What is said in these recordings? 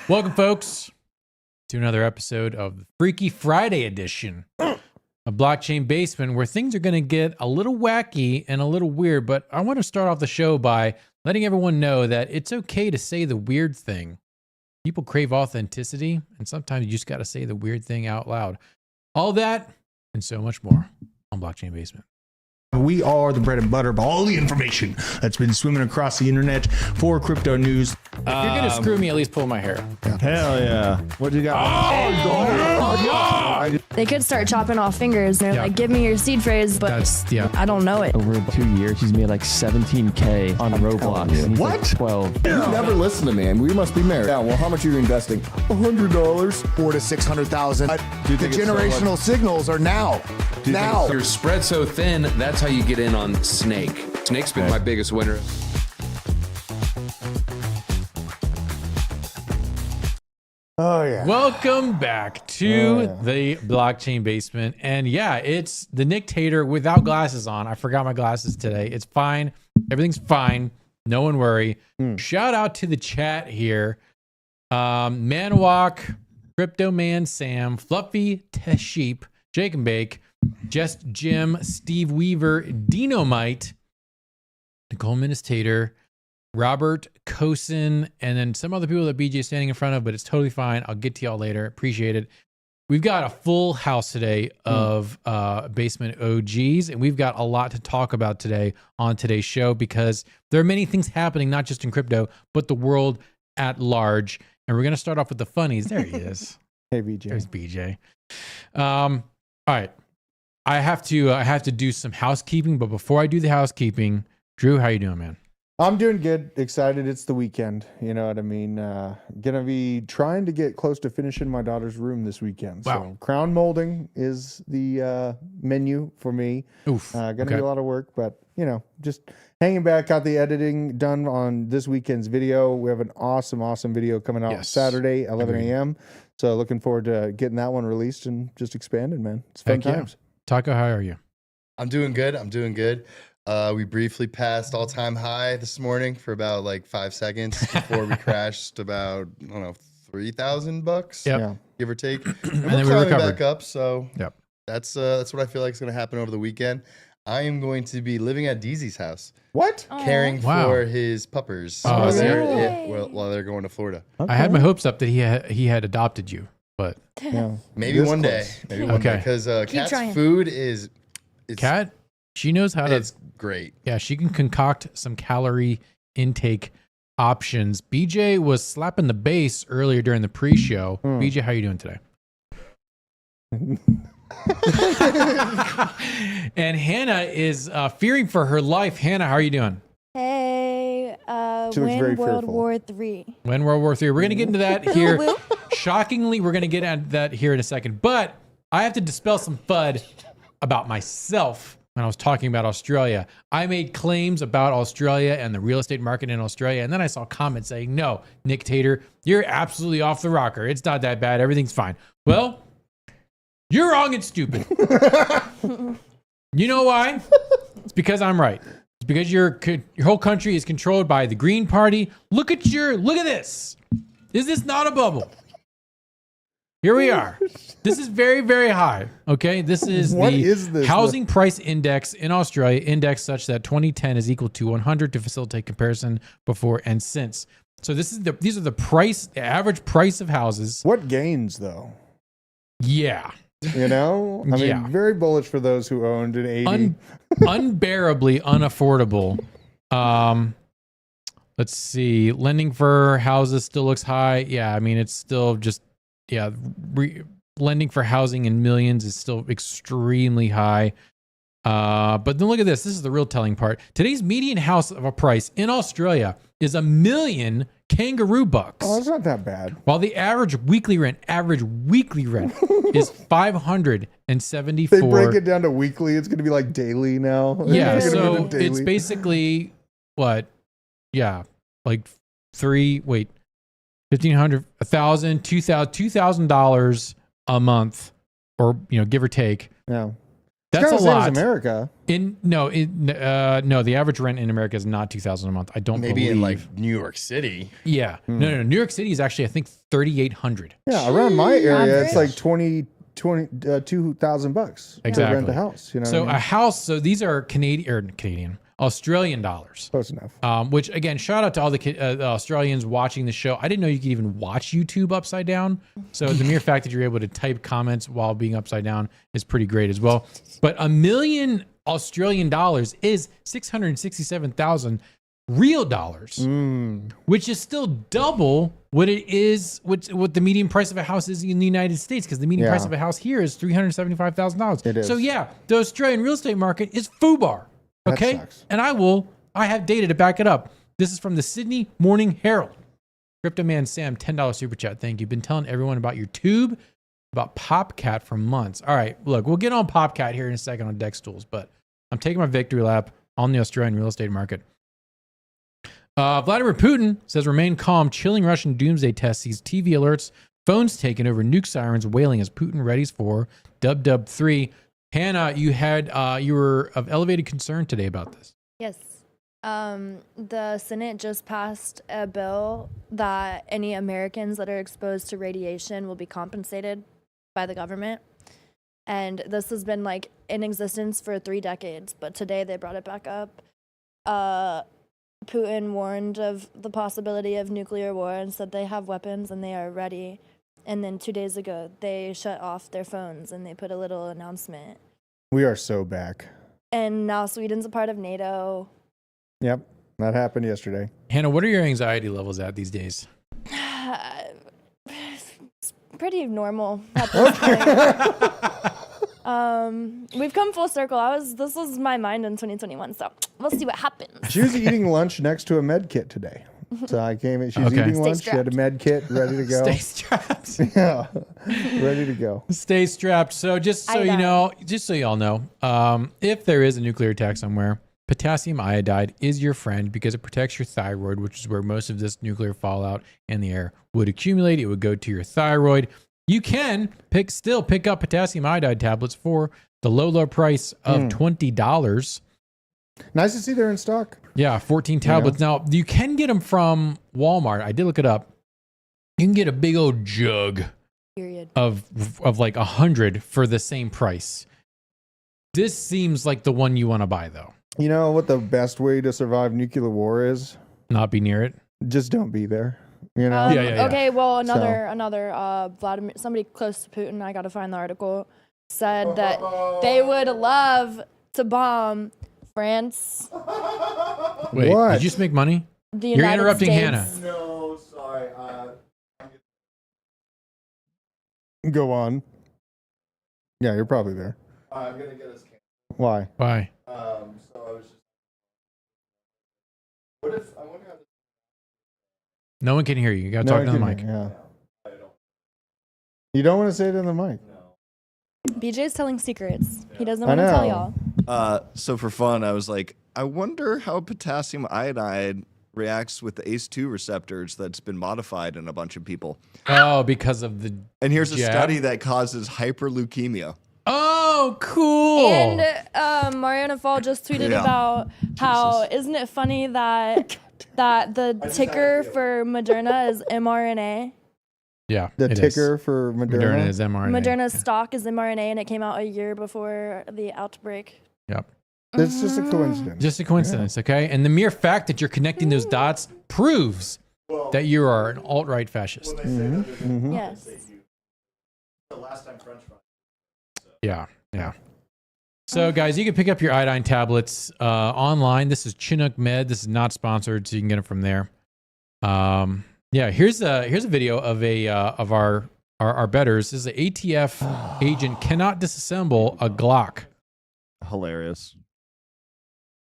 Welcome, folks, to another episode of the Freaky Friday edition of Blockchain Basement, where things are going to get a little wacky and a little weird. But I want to start off the show by letting everyone know that it's okay to say the weird thing. People crave authenticity, and sometimes you just got to say the weird thing out loud. All that and so much more on Blockchain Basement. We are the bread and butter of all the information that's been swimming across the internet for crypto news. If you're going to screw me, at least pull my hair. Hell yeah. What do you got? They could start chopping off fingers. They're like, give me your seed phrase, but I don't know it. Over 2 years, he's made like 17K on Roblox. And he's What? Like 12. You never listen to me, and we must be married. Yeah, well, how much are you investing? $100. 400 to 600,000. The think it's generational signals are now. Now. You're spread so thin, that's how you get in on Snake. Snake's been my biggest winner. Oh, yeah. Welcome back to the Blockchain Basement. And yeah, it's the Nick Tater without glasses on. I forgot my glasses today. It's fine. Everything's fine. No one worry. Shout out to the chat here. Manwalk, Crypto Man Sam, Fluffy Sheep, Jake and Bake, Just Jim, Steve Weaver, Dinomite, Nicole Ministator, Robert Cosin, and then some other people that BJ is standing in front of, but it's totally fine. I'll get to y'all later. Appreciate it. We've got a full house today of basement OGs, and we've got a lot to talk about today on today's show because there are many things happening, not just in crypto, but the world at large. And we're going to start off with the funnies. There he is. Hey, BJ. There's BJ. All right. I have to do some housekeeping, but before I do the housekeeping, Drew, how you doing, man? I'm doing good. Excited. It's the weekend. You know what I mean? Gonna be trying to get close to finishing my daughter's room this weekend. Wow. So crown molding is the menu for me. Oof. Gonna be a lot of work, but you know, just hanging back. Got the editing done on this weekend's video. We have an awesome video coming out Saturday, 11 a.m. So looking forward to getting that one released and just expanding, man. It's fun times. Taco, how are you? I'm doing good. We briefly passed all-time high this morning for about like 5 seconds before we crashed about, I don't know, $3,000, Yep. give or take. And then we we're recovered. climbing back up, so Yep. that's what I feel like is going to happen over the weekend. I am going to be living at DZ's house, What? caring Wow. for his puppers Oh, while, they're, yay. while they're going to Florida. I had my hopes up that he had adopted you, but Yeah. Maybe This one day. close. Maybe one day. Okay. Because Cat's trying. food is Kat, she knows how to. it's great. Yeah, she can concoct some calorie intake options. BJ was slapping the bass earlier during the pre-show. BJ, how you doing today? And Hannah is fearing for her life. Hannah, how are you doing? Hey, She looks very when World fearful. War III. When World War III. We're going to get into that here. Shockingly, we're going to get into that here in a second. But I have to dispel some FUD about myself when I was talking about Australia. I made claims about Australia and the real estate market in Australia. And then I saw comments saying, no, Nick Tater, you're absolutely off the rocker. It's not that bad. Everything's fine. Well, you're wrong and stupid. You know why? It's because I'm right. It's because your whole country is controlled by the Green Party. Look at this. Is this not a bubble? Here we are. This is very, very high. Okay. This is What the is this? housing price index in Australia, indexed such that 2010 is equal to 100 to facilitate comparison before and since. So these are the average price of houses. What gains though? Yeah. You know, I mean, Yeah. very bullish for those who owned an 80. Unbearably unaffordable. Let's see. Lending for houses still looks high. Yeah, I mean, it's still just, lending for housing in millions is still extremely high. But then look at this. This is the real telling part. Today's median house of a price in Australia is $1 million kangaroo bucks. Oh, it's not that bad. While the average weekly rent is 574. They break it down to weekly. It's going to be like daily now. Yeah, It's gonna so be daily. it's basically what? Yeah, like $1,500, $1,000, $2,000 a month, or give or take. Yeah. That's a It's kinda the same as lot. America. No, the average rent in America is not $2,000 a month. I don't Maybe believe. in like New York City. Yeah. No. New York City is actually, I think, $3,800. Yeah, around my area, it's like Average. $2,000 Exactly. to rent a house. You know, So what I mean? a house. So these are Australian dollars. Close enough. Which again, shout out to all the Australians watching the show. I didn't know you could even watch YouTube upside down. So the mere fact that you're able to type comments while being upside down is pretty great as well. But $1 million Australian dollars is 667,000 real dollars, which is still double what it is, what the median price of a house is in the United States, because the median price of a house here is $375,000. It is. So yeah, the Australian real estate market is FUBAR. Okay. sucks. And I have data to back it up. This is from the Sydney Morning Herald. Crypto Man Sam, $10 super chat. Thank you. Been telling everyone about your tube, about POPCAT for months. All right, look, we'll get on POPCAT here in a second on Dex Tools, but I'm taking my victory lap on the Australian real estate market. Vladimir Putin says remain calm. Chilling Russian doomsday test sees TV alerts, phones taken over, nuke sirens wailing as Putin readies for Dub 3. Hannah, you were of elevated concern today about this. Yes. The Senate just passed a bill that any Americans that are exposed to radiation will be compensated by the government. And this has been like in existence for 3 decades, but today they brought it back up. Putin warned of the possibility of nuclear war and said they have weapons and they are ready. And then 2 days ago, they shut off their phones and they put a little announcement. We are so back. And now Sweden's a part of NATO. Yep, that happened yesterday. Hannah, what are your anxiety levels at these days? It's pretty normal at this point. We've come full circle. This was my mind in 2021, so we'll see what happens. She was eating lunch next to a med kit today. So I came in, she was eating lunch, she had a med kit ready to go. Stay strapped. Yeah, ready to go. Stay strapped. So just so y'all know, if there is a nuclear attack somewhere, potassium iodide is your friend because it protects your thyroid, which is where most of this nuclear fallout in the air would accumulate. It would go to your thyroid. You can still pick up potassium iodide tablets for the low price of $20. Nice to see they're in stock. Yeah, 14 tablets. Now, you can get them from Walmart. I did look it up. You can get a big old jug Period. of like 100 for the same price. This seems like the one you want to buy, though. You know what the best way to survive nuclear war is? Not be near it. Just don't be there. You know? Yeah. Okay, well, another Vladimir, somebody close to Putin, I got to find the article, said that they would love to bomb France. Wait, What? did you just make money? The You're United interrupting States. Hannah. No, sorry. Go on. Yeah, you're probably there. I'm gonna get us. Why? Why? So I was just. What if I wonder how this. No one can hear you. You got to talk to the mic. Yeah. You don't want to say it in the mic. BJ's telling secrets. He doesn't I want to tell know. y'all. So for fun, I was like, I wonder how potassium iodide reacts with the ACE2 receptors that's been modified in a bunch of people. Oh, because of the. And here's a jab? study that causes hyperleukemia. Oh, cool. And Mariana Fall just tweeted about how isn't it funny that the ticker for Moderna is mRNA. Yeah. The it is. ticker for Moderna. Moderna is mRNA. Moderna's stock is mRNA, and it came out a year before the outbreak. Yep. It's just a coincidence. Just a coincidence, okay? And the mere fact that you're connecting those dots proves that you are an alt-right fascist. Yes. Yeah. So, guys, you can pick up your iodine tablets online. This is Chinook Med. This is not sponsored, so you can get them from there. Yeah, here's a video of our bettors. This is an ATF agent cannot disassemble a Glock. Hilarious.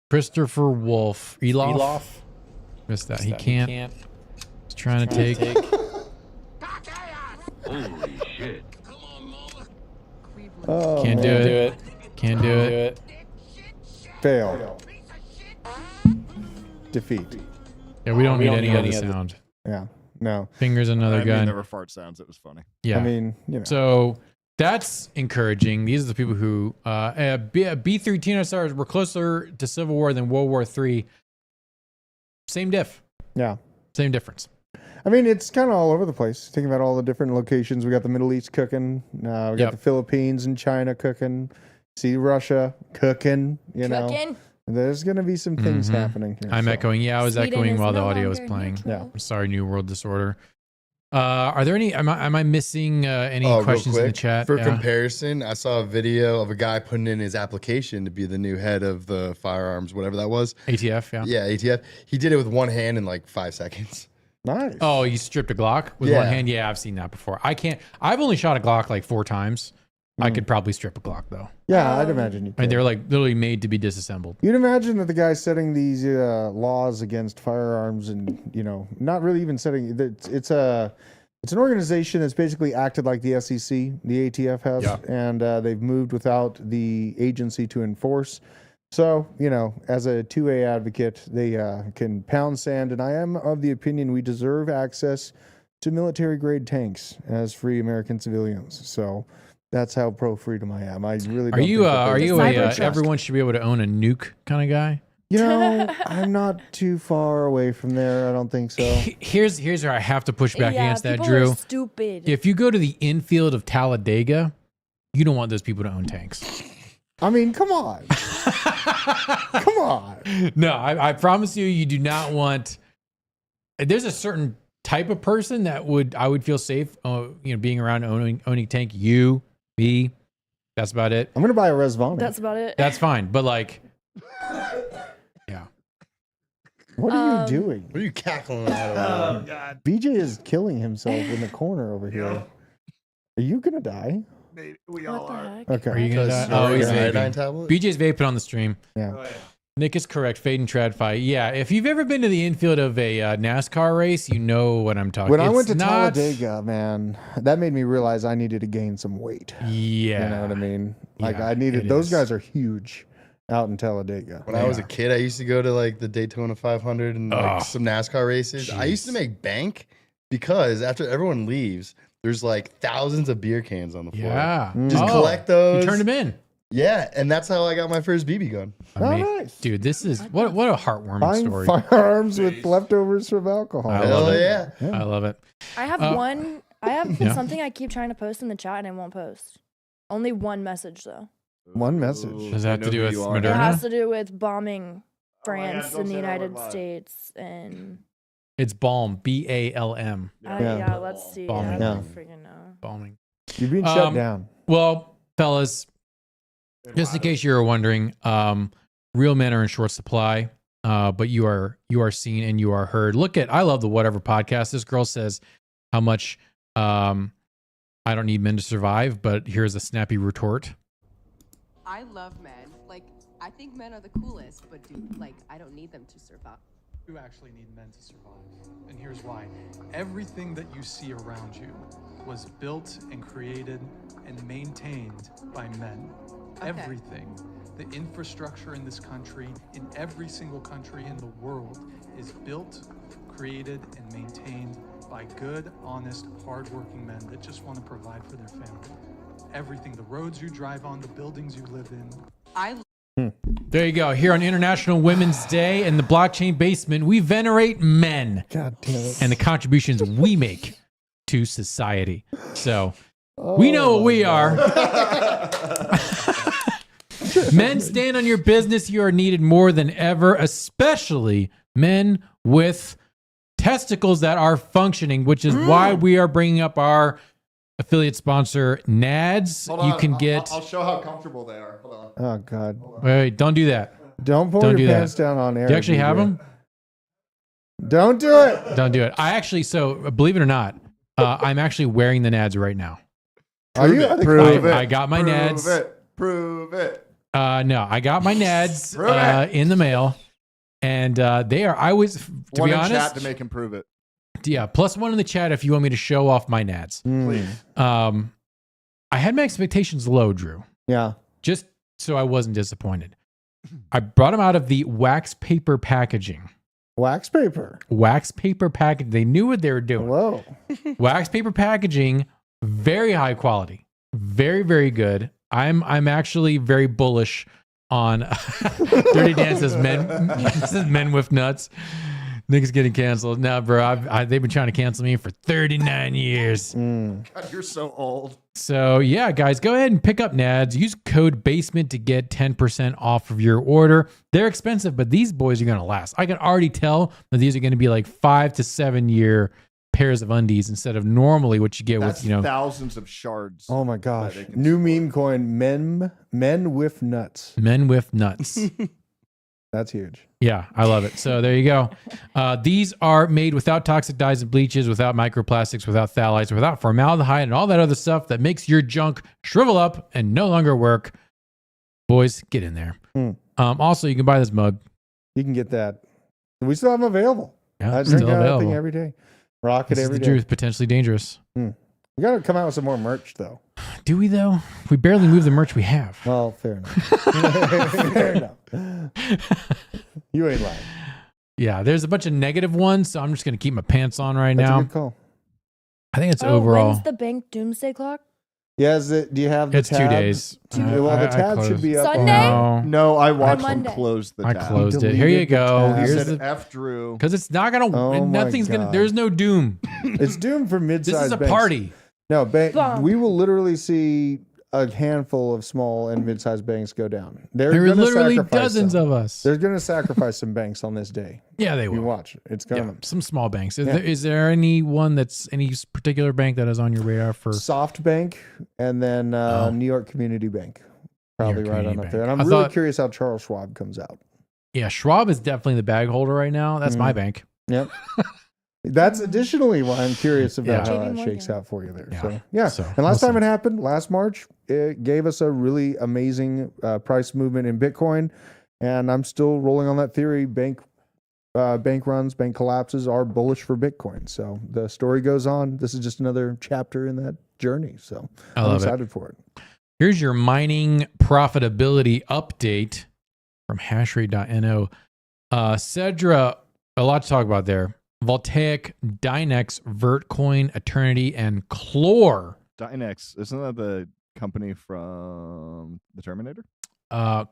Christopher Wolf. Elof. Missed that. He can't. He's trying to take. Holy shit. Oh, Can't do it. Can't do it. Fail. Defeat. Yeah, we don't need any other sound. Yeah. No. Fingers another gun. there were fart sounds. It was funny. Yeah. I mean, you know. So That's encouraging. These are the people who B3 Tino stars were closer to Civil War than World War III. Same diff. Yeah. Same difference. I mean, it's kind of all over the place. Thinking about all the different locations. We got the Middle East cooking. We got the Philippines and China cooking. See Russia cooking, you know. There's going to be some things happening here. I'm echoing. Yeah, I was Sweden echoing is while the no audio was longer playing. neutral. Yeah. I'm sorry, New World Disorder. Are there any, am I missing any Real questions in the quick, chat? For Yeah. comparison, I saw a video of a guy putting in his application to be the new head of the firearms, whatever that was. ATF, yeah. Yeah, ATF. He did it with one hand in like 5 seconds. Nice. Oh, you stripped a Glock with one hand? Yeah, I've seen that before. I've only shot a Glock like 4 times. I could probably strip a Glock though. Yeah, I'd imagine you could. And they're like literally made to be disassembled. You'd imagine that the guy setting these laws against firearms and, you know, not really even setting it's an organization that's basically acted like the SEC, the ATF has, and they've moved without the agency to enforce. So, you know, as a 2A advocate, they can pound sand, and I am of the opinion we deserve access to military-grade tanks as free American civilians. So that's how pro-freedom I am. I really don't Are you a Cybertruck. everyone should be able to own a nuke kind of guy? You know, I'm not too far away from there. I don't think so. Here's where I have to push back against that, people Drew. Are stupid. If you go to the infield of Talladega, you don't want those people to own tanks. I mean, come on. Come on. No, I promise you do not want. There's a certain type of person that I would feel safe, being around owning a tank. You, me, that's about it. I'm going to buy a Resvana. That's about it. That's fine, but like, yeah. What are you doing? What are you cackling at? God. BJ is killing himself in the corner over here. Are you going to die? We What all the are. heck? Okay. Are you gonna die? Oh, he's iodine vaping. tablet? BJ's vaping on the stream. Yeah. Nick is correct. Fade and trad fight. Yeah, if you've ever been to the infield of a NASCAR race, you know what I'm talking. When I went to It's not- Talladega, man, that made me realize I needed to gain some weight. Yeah, You know what I mean? Like Yeah, I needed, it those is. guys are huge out in Talladega. When I was a kid, I used to go to like the Daytona 500 and like some NASCAR races. I used to make bank because after everyone leaves, there's like thousands of beer cans on the floor. Yeah, Just collect those. You turned them in. Yeah, and that's how I got my first BB gun. Nice. Dude, this is what a heartwarming Buying story. firearms with leftovers from alcohol. I Hell love it. yeah. I love it. I have Yeah. something I keep trying to post in the chat and I won't post. Only one message though. One message. Does that have to do with It Moderna? has to do with bombing France don't and the say that United word loud. States and It's balm. BALM. Yeah. let's see. Bombing. I don't Yeah. freaking know. Bombing. You're being shut down. Well, fellas, just in case you were wondering, real men are in short supply, but you are seen and you are heard. I love the Whatever podcast. This girl says how much I don't need men to survive, but here's a snappy retort. I love men. Like, I think men are the coolest, but dude, like, I don't need them to survive. You actually need men to survive. And here's why. Everything that you see around you was built and created and maintained by men. Okay. Everything. The infrastructure in this country, in every single country in the world, is built, created, and maintained by good, honest, hardworking men that just want to provide for their family. Everything, the roads you drive on, the buildings you live in. There you go. Here on International Women's Day in the Blockchain Basement, we venerate men God damn it. and the contributions we make to society. So we know what we are. Men, stand on your business. You are needed more than ever, especially men with testicles that are functioning, which is why we are bringing up our affiliate sponsor, NADS. Hold on, You can get. I'll show how comfortable they are. Hold on. Oh, God. Wait, don't do that. Don't pull Don't your do that. pants down on air. Do you actually have DJ. them? Don't do it. Don't do it. I actually, so believe it or not, I'm actually wearing the NADS right now. Are you? Prove it. I got my NADS. Prove it. No, I got my NADS Prove it. in the mail, and they are. I was, to One be in honest, chat to make him prove it. yeah. +1 in the chat if you want me to show off my NADS. Please. I had my expectations low, Drew, Yeah. just so I wasn't disappointed. I brought them out of the wax paper packaging. Wax paper. Wax paper packaging. They knew what they were doing. Whoa. Wax paper packaging, very high quality. Very, very good. I'm actually very bullish on Dirty Dan says men with nuts. Niggas getting canceled. Nah, bro, they've been trying to cancel me for 39 years. God, you're so old. So yeah, guys, go ahead and pick up NADS. Use code BASEMENT to get 10% off of your order. They're expensive, but these boys are going to last. I can already tell that these are going to be like 5 to 7 year pairs of undies instead of normally what you get That's with, thousands of shards. Oh my gosh. New meme coin, men with nuts. Men with nuts. That's huge. Yeah, I love it. So there you go. These are made without toxic dyes and bleaches, without microplastics, without phthalates, without formaldehyde, and all that other stuff that makes your junk shrivel up and no longer work. Boys, get in there. Also, you can buy this mug. You can get that. We still have them available. Yeah, I drink still that available. thing every day. Rock it This is every the day. truth. Potentially dangerous. We got to come out with some more merch, though. Do we, though? We barely move the merch we have. Well, fair enough. Fair enough. You ain't lying. Yeah, there's a bunch of negative ones, so I'm just going to keep my pants on right That's now. a good call. I think it's overall. When's the bank doomsday clock? Yeah, do you have the It's 2 tab? days. Well, the tab should be up. Sunday? No, I watched them Monday. close the I tab. closed it. Here deleted you the go. tab. I Here's said the F Drew. because it's not gonna. Oh my nothing's gonna. God. There's no doom. It's doomed for mid-sized This is a banks. party. No, Bump. we will literally see a handful of small and mid-sized banks go down. There are gonna literally sacrifice dozens some. of us. They're going to sacrifice some banks on this day. Yeah, they You will. watch. It's Yeah, coming. some small banks. Yeah. Is there any one that's any particular bank that is on your radar for? SoftBank and then New York Community Bank. Probably York right on Community up there. And Bank. I'm I really thought- curious how Charles Schwab comes out. Yeah, Schwab is definitely the bag holder right now. That's my bank. Yep. That's additionally why I'm curious Yeah. about how JP that Morgan. shakes out for you there. Yeah. So, yeah. So, And last we'll time see. it happened, last March, it gave us a really amazing price movement in Bitcoin. And I'm still rolling on that theory. Bank runs, bank collapses are bullish for Bitcoin. So the story goes on. This is just another chapter in that journey. So I I'm love it. excited for it. Here's your mining profitability update from hashrate.no. Cedra, a lot to talk about there. Voltaic, Dynex, Vertcoin, Eternity, and Chlor. Dynex, isn't that the company from the Terminator?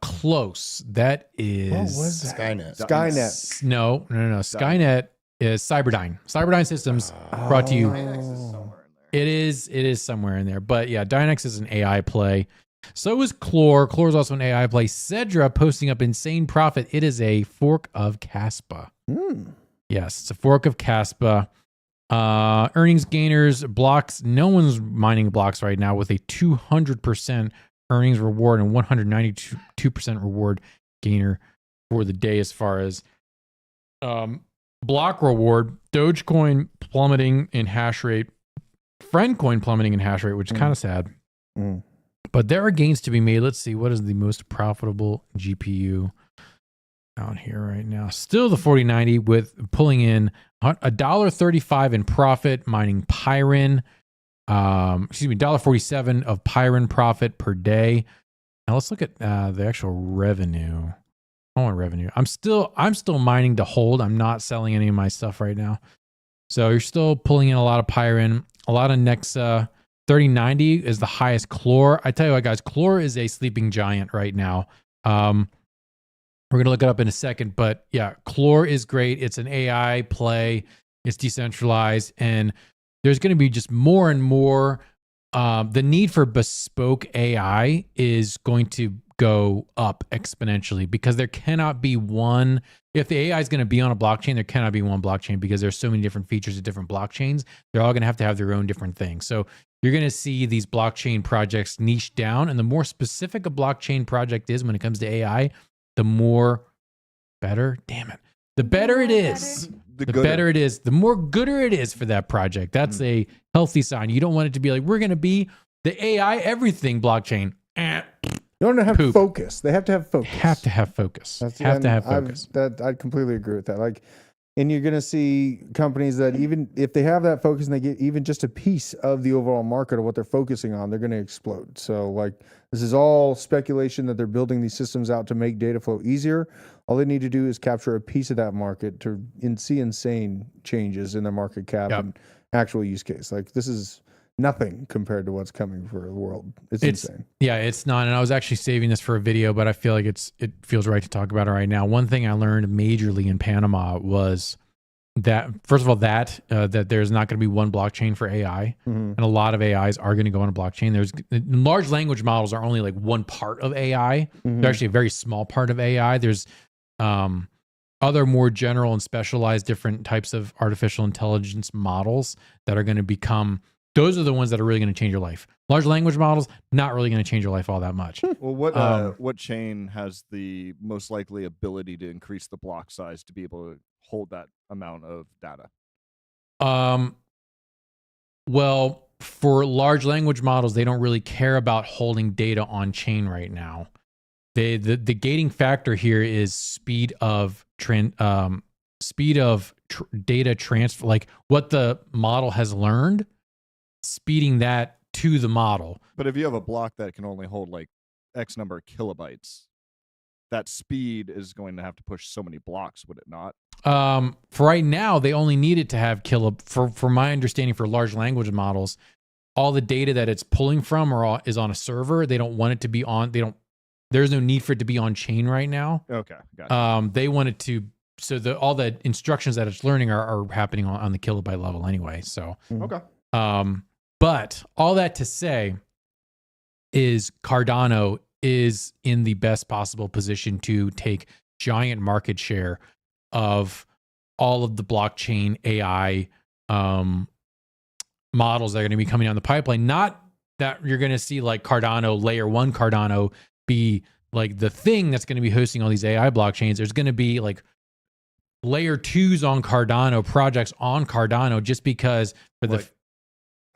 Close. That is What was that? Skynet. Skynet. No. Skynet is Cyberdyne. Cyberdyne Systems brought to you. It is somewhere in there. But yeah, Dynex is an AI play. So is Chlor. Chlor is also an AI play. Cedra posting up insane profit. It is a fork of Caspa. Yes, it's a fork of Caspa. Earnings gainers, blocks. No one's mining blocks right now with a 200% earnings reward and 192% reward gainer for the day as far as block reward. Dogecoin plummeting in hash rate. Friendcoin plummeting in hash rate, which is kind of sad. But there are gains to be made. Let's see. What is the most profitable GPU out here right now? Still the 4090 with pulling in $1.35 in profit, mining Pyrin. $1.47 of Pyrin profit per day. Now let's look at the actual revenue. I want revenue. I'm still mining to hold. I'm not selling any of my stuff right now. So you're still pulling in a lot of Pyrin, a lot of Nexa. 3090 is the highest. Chlor. I tell you what, guys, Chlor is a sleeping giant right now. We're going to look it up in a second, but yeah, Chlor is great. It's an AI play. It's decentralized, and there's going to be just more and more. The need for bespoke AI is going to go up exponentially because there cannot be one. If the AI is going to be on a blockchain, there cannot be one blockchain because there's so many different features of different blockchains. They're all going to have their own different things. So you're going to see these blockchain projects niche down, and the more specific a blockchain project is when it comes to AI, the more better. Damn it. The better it is. The better it is, the more gooder it is for that project. That's a healthy sign. You don't want it to be like, we're going to be the AI everything blockchain. You don't have focus. They have to have focus. Have to have focus. Have to have focus. I completely agree with that. Like, and you're going to see companies that even if they have that focus and they get even just a piece of the overall market of what they're focusing on, they're going to explode. So like, this is all speculation that they're building these systems out to make data flow easier. All they need to do is capture a piece of that market to see insane changes in their market cap and actual use case. Like this is nothing compared to what's coming for the world. It's insane. Yeah, it's not. And I was actually saving this for a video, but I feel like it feels right to talk about it right now. One thing I learned majorly in Panama was that, first of all, that there's not going to be one blockchain for AI, and a lot of AIs are going to go on a blockchain. There's large language models are only like one part of AI. They're actually a very small part of AI. There's other more general and specialized different types of artificial intelligence models that are going to become. Those are the ones that are really going to change your life. Large language models, not really going to change your life all that much. Well, what chain has the most likely ability to increase the block size to be able to hold that amount of data? Well, for large language models, they don't really care about holding data on chain right now. The gating factor here is speed of data transfer, like what the model has learned. Speeding that to the model. But if you have a block that can only hold like X number of kilobytes, that speed is going to have to push so many blocks, would it not? For right now, they only need it to have for my understanding, for large language models, all the data that it's pulling from is on a server. They don't want it to be on. There's no need for it to be on chain right now. Okay, gotcha. They want it to. So all the instructions that it's learning are happening on the kilobyte level anyway. So okay. But all that to say is Cardano is in the best possible position to take giant market share of all of the blockchain AI models that are going to be coming down the pipeline. Not that you're going to see like Cardano, layer 1 Cardano be like the thing that's going to be hosting all these AI blockchains. There's going to be like layer 2s on Cardano, projects on Cardano, just because for the...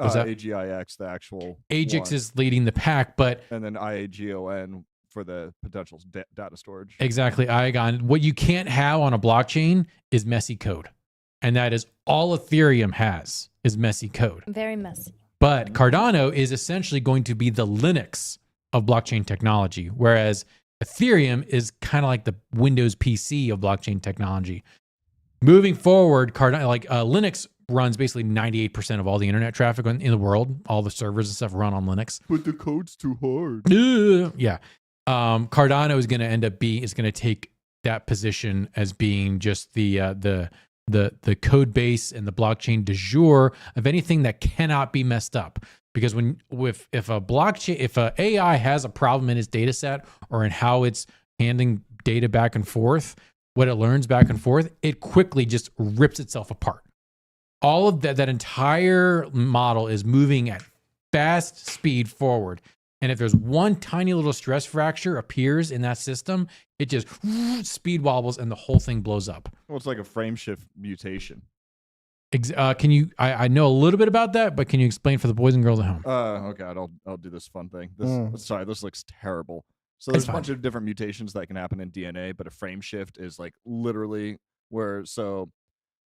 AGIX, the actual AGIX one. is leading the pack, but and then IAGON for the potential data storage. Exactly, IAGON. What you can't have on a blockchain is messy code, and that is all Ethereum has is messy code. Very messy. But Cardano is essentially going to be the Linux of blockchain technology, whereas Ethereum is kind of like the Windows PC of blockchain technology. Moving forward, Linux runs basically 98% of all the internet traffic in the world. All the servers and stuff run on Linux. But the code's too hard. Yeah. Cardano is going to end up is going to take that position as being just the code base and the blockchain du jour of anything that cannot be messed up. Because if a AI has a problem in its data set or in how it's handling data back and forth, what it learns back and forth, it quickly just rips itself apart. All of that entire model is moving at fast speed forward. And if there's one tiny little stress fracture appears in that system, it just speed wobbles and the whole thing blows up. Well, it's like a frame shift mutation. Can you? I know a little bit about that, but can you explain for the boys and girls at home? Okay, I'll do this fun thing. Sorry, this looks terrible. So there's a bunch of different mutations that can happen in DNA, but a frame shift is like literally where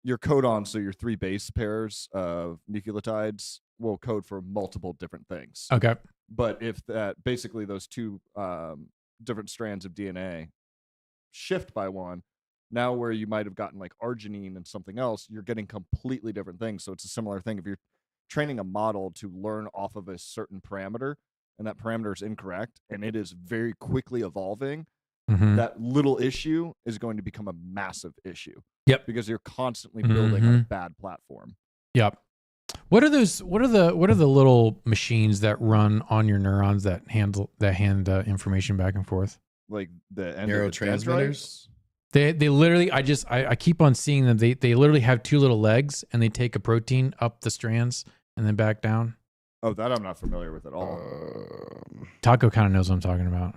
your codon, so your 3 base pairs of nucleotides will code for multiple different things. Okay. But if basically those 2 different strands of DNA shift by one, now where you might have gotten like arginine and something else, you're getting completely different things. So it's a similar thing. If you're training a model to learn off of a certain parameter and that parameter is incorrect and it is very quickly evolving, that little issue is going to become a massive issue. Yep. Because you're constantly building on a bad platform. Yep. What are the little machines that run on your neurons that hand information back and forth? Like the neurotransmitters? They literally, I keep on seeing them. They literally have 2 little legs and they take a protein up the strands and then back down. Oh, that I'm not familiar with at all. Taco kind of knows what I'm talking about.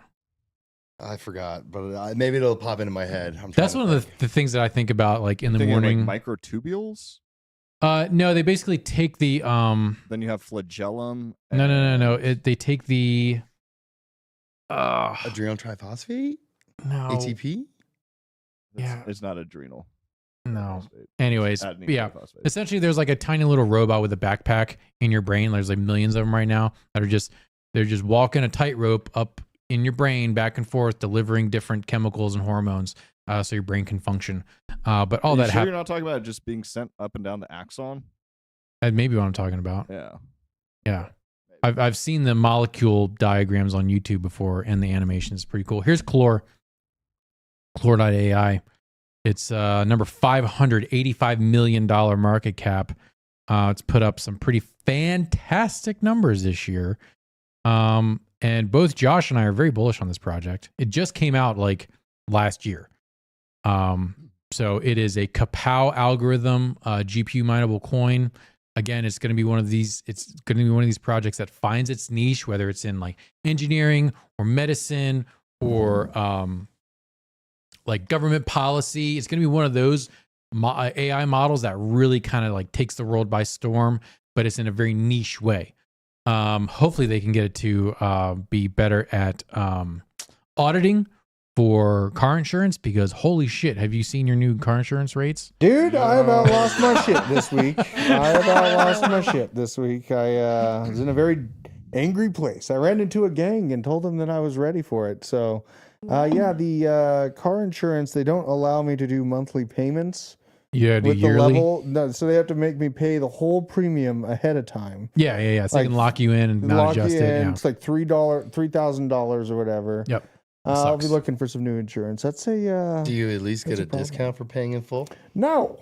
I forgot, but maybe it'll pop into my head. That's one of the things that I think about, like in the morning. Like microtubules? No, they basically take the Then you have flagellum. No. They take the adrenal triphosphate. No. ATP. It's not adrenal. No. Anyways, yeah. Essentially, there's like a tiny little robot with a backpack in your brain. There's like millions of them right now that are they're just walking a tightrope up in your brain back and forth, delivering different chemicals and hormones so your brain can function. But all that you're not talking about it just being sent up and down the axon? That may be what I'm talking about. Yeah. Yeah. I've seen the molecule diagrams on YouTube before, and the animation is pretty cool. Here's Chlor.ai. It's number $585 million market cap. It's put up some pretty fantastic numbers this year. And both Josh and I are very bullish on this project. It just came out like last year. So it is a Kapow algorithm, GPU mineable coin. Again, it's going to be one of these. It's going to be one of these projects that finds its niche, whether it's in like engineering or medicine or like government policy. It's going to be one of those AI models that really kind of like takes the world by storm, but it's in a very niche way. Hopefully, they can get it to be better at auditing for car insurance, because holy shit, have you seen your new car insurance rates? Dude, I about lost my shit this week. I was in a very angry place. I ran into a gang and told them that I was ready for it. So, the car insurance, they don't allow me to do monthly payments. Yeah, with yearly? the level. No, so they have to make me pay the whole premium ahead of time. Yeah. So they can lock you in and not adjust it. Yeah. It's like $3,000 or whatever. Yep. I'll be looking for some new insurance. That's a. Do you at least get a discount for paying in full? No,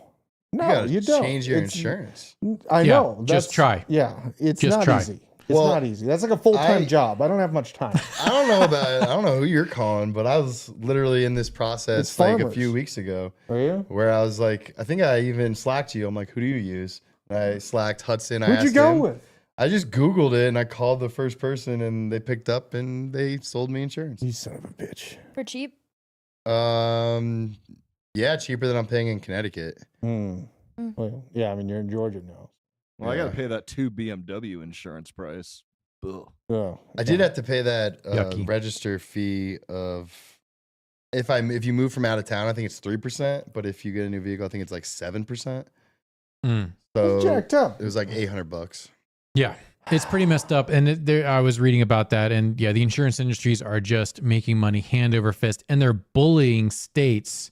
you don't. Change your insurance. I know. Just try. Yeah, it's just not try. easy. It's not easy. That's like a full-time job. I don't have much time. I don't know who you're calling, but I was literally in this process like a few weeks ago. Are you? Where I was like, I think I even Slacked you. I'm like, who do you use? And I Slacked Hudson. Who'd you go with? I just Googled it and I called the first person and they picked up and they sold me insurance. You son of a bitch. For cheap? Yeah, cheaper than I'm paying in Connecticut. Well, yeah, I mean, you're in Georgia now. Well, I got to pay that 2 BMW insurance price. Ugh. Oh, I did have to pay that register fee of if you move from out of town, I think it's 3%, but if you get a new vehicle, I think it's like 7%. So it's jacked up. It was like $800. Yeah, it's pretty messed up. And I was reading about that, and yeah, the insurance industries are just making money hand over fist, and they're bullying states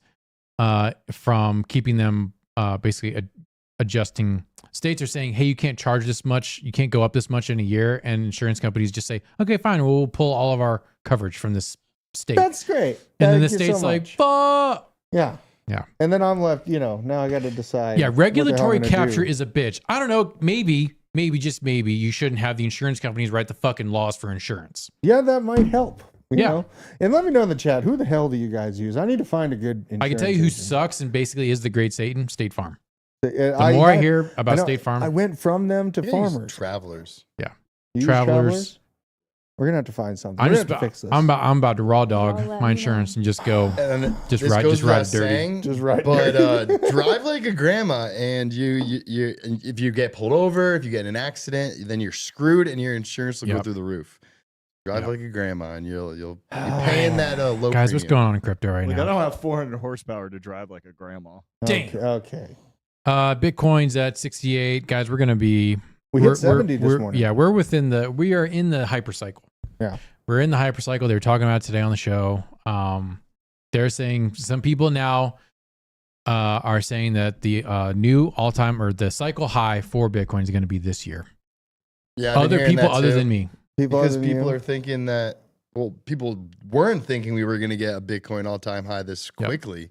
from keeping them basically adjusting. States are saying, hey, you can't charge this much, you can't go up this much in a year, and insurance companies just say, okay, fine, we'll pull all of our coverage from this state. That's great. And then the state's like, fuck. Yeah. Yeah. And then I'm left, now I got to decide. Yeah, regulatory capture is a bitch. I don't know, maybe, just maybe, you shouldn't have the insurance companies write the fucking laws for insurance. Yeah, that might help. You know? And let me know in the chat, who the hell do you guys use? I need to find a good insurance I can tell you who agent. sucks and basically is the great Satan, State Farm. The more I hear about State Farm. I went from them to farmers. Travelers. Yeah. You use Travelers. We're going to have to find something. We're going to have to fix this. I'm about to raw dog my insurance and just go, just ride it dirty. Just ride But drive like a grandma, and you if you get pulled over, if you get in an accident, then you're screwed, and your insurance will go through the roof. Drive like a grandma, and you'll be paying that low. Guys, premium. what's going on in crypto right I now? don't have 400 horsepower to drive like a grandma. Dang. Okay. Bitcoin's at 68. Guys, we're going to be... We hit 70 this morning. Yeah, we are in the hypercycle. Yeah. We're in the hypercycle. They were talking about it today on the show. They're saying some people now are saying that the new all-time or the cycle high for Bitcoin is going to be this year. Yeah, I've been other hearing people that other too. than me. Because people are thinking that, well, people weren't thinking we were going to get a Bitcoin all-time high this quickly.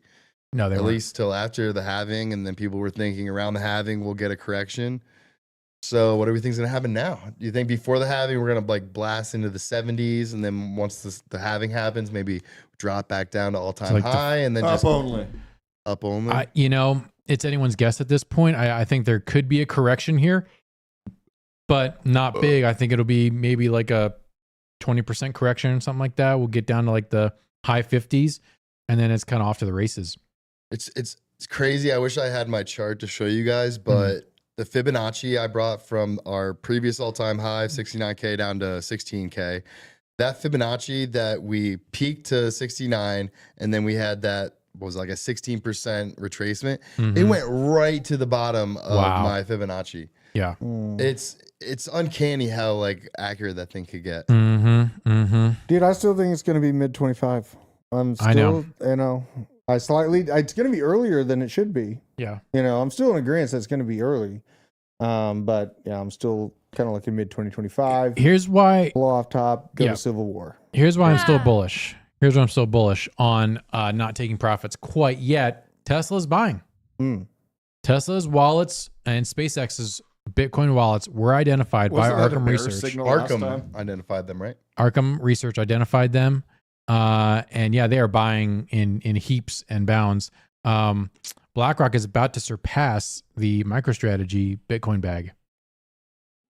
No, they at weren't. least till after the halving, and then people were thinking around the halving we'll get a correction. So what do we think is going to happen now? Do you think before the halving we're going to like blast into the 70s, and then once the halving happens, maybe drop back down to all-time high, and then up only? It's anyone's guess at this point. I think there could be a correction here, but not big. I think it'll be maybe like a 20% correction or something like that. We'll get down to like the high 50s, and then it's kind of off to the races. It's crazy. I wish I had my chart to show you guys, but the Fibonacci I brought from our previous all-time high of 69K down to 16K, that Fibonacci that we peaked to 69, and then we had that was like a 16% retracement. It went right to the bottom of my Fibonacci. Yeah. It's uncanny how like accurate that thing could get. Dude, I still think it's going to be mid 25. I know. It's going to be earlier than it should be. Yeah. I'm still in agreement that it's going to be early. But yeah, I'm still kind of looking mid 2025. Here's why. Blow off top, go Yeah. to Civil War. Here's why I'm still bullish. Here's why I'm still bullish on not taking profits quite yet. Tesla's buying. Tesla's wallets and SpaceX's Bitcoin wallets were identified by Wasn't that a Arkham bear Research. signal last Arkham time? identified them, right? Arkham Research identified them. And yeah, they are buying in heaps and bounds. BlackRock is about to surpass the MicroStrategy Bitcoin bag.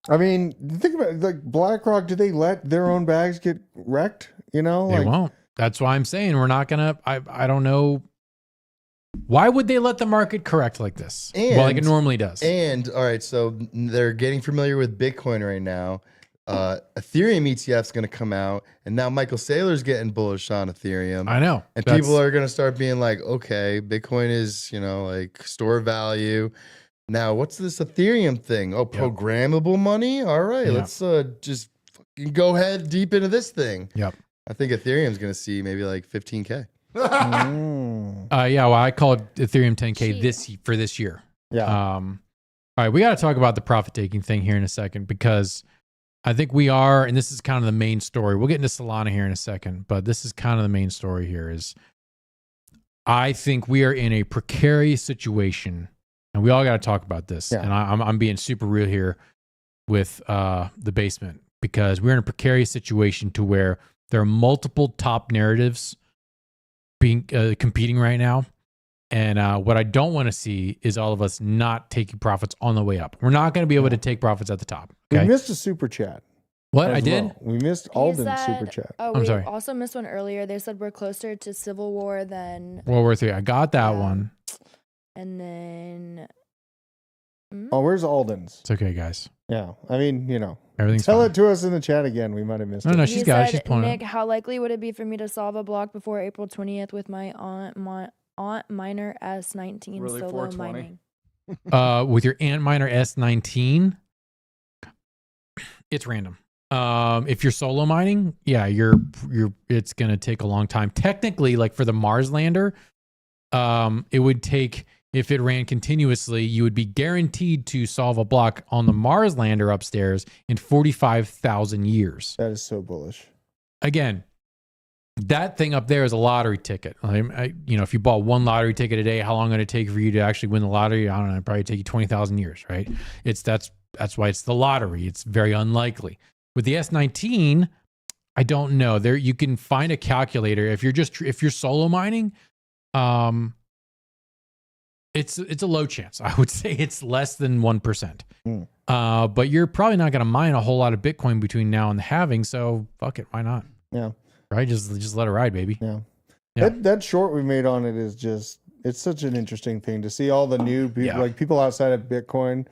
I mean, think about it, like BlackRock. Do they let their own bags get wrecked? You know, They won't. That's why I'm saying we're not gonna. I don't know. Why would they let the market correct like this? Well, like it normally does. And all right, so they're getting familiar with Bitcoin right now. Ethereum ETF is going to come out, and now Michael Saylor's getting bullish on Ethereum. I know, and people are going to start being like, "Okay, Bitcoin is like store of value." Now, what's this Ethereum thing? Oh, programmable money. All right, let's just fucking go head deep into this thing. Yep. I think Ethereum's going to see maybe like 15K. Yeah, well, I called Ethereum 10K for this year. Yeah. All right, we got to talk about the profit taking thing here in a second because I think we are, and this is kind of the main story. We'll get into Solana here in a second, but this is kind of the main story here. Is I think we are in a precarious situation, and we all got to talk about this. Yeah. And I'm being super real here with the basement because we're in a precarious situation to where there are multiple top narratives being competing right now. And what I don't want to see is all of us not taking profits on the way up. We're not going to be able to take profits at the top. Okay? We missed a super chat. What? as I did? well. We missed He Alden's super said- chat. Oh, I'm we sorry. also missed one earlier. They said we're closer to Civil War than, World War III. I got that Yeah. one. and then. Oh, where's Alden's? It's okay, guys. Yeah, I mean, Everything's tell fine. it to us in the chat again. We might have missed No, it. no, He she's got it. said, She's pulling Nick, it. how likely would it be for me to solve a block before April 20th with my Aunt Miner S19 Really, solo 420? mining? With your Antminer S19, it's random. If you're solo mining, yeah, it's gonna take a long time. Technically, like for the Mars lander, it would take, if it ran continuously, you would be guaranteed to solve a block on the Mars lander upstairs in 45,000 years. That is so bullish. Again, that thing up there is a lottery ticket. If you bought one lottery ticket a day, how long would it take for you to actually win the lottery? I don't know. It'd probably take you 20,000 years, right? That's why it's the lottery. It's very unlikely. With the S19, I don't know. There you can find a calculator if you're solo mining. It's a low chance. I would say it's less than 1%. But you're probably not going to mine a whole lot of Bitcoin between now and the halving. So fuck it, why not? Yeah. Right, just let it ride, baby. Yeah. Yeah. That short we made on it is just, it's such an interesting thing to see all the new people, Yeah. like people outside of Bitcoin.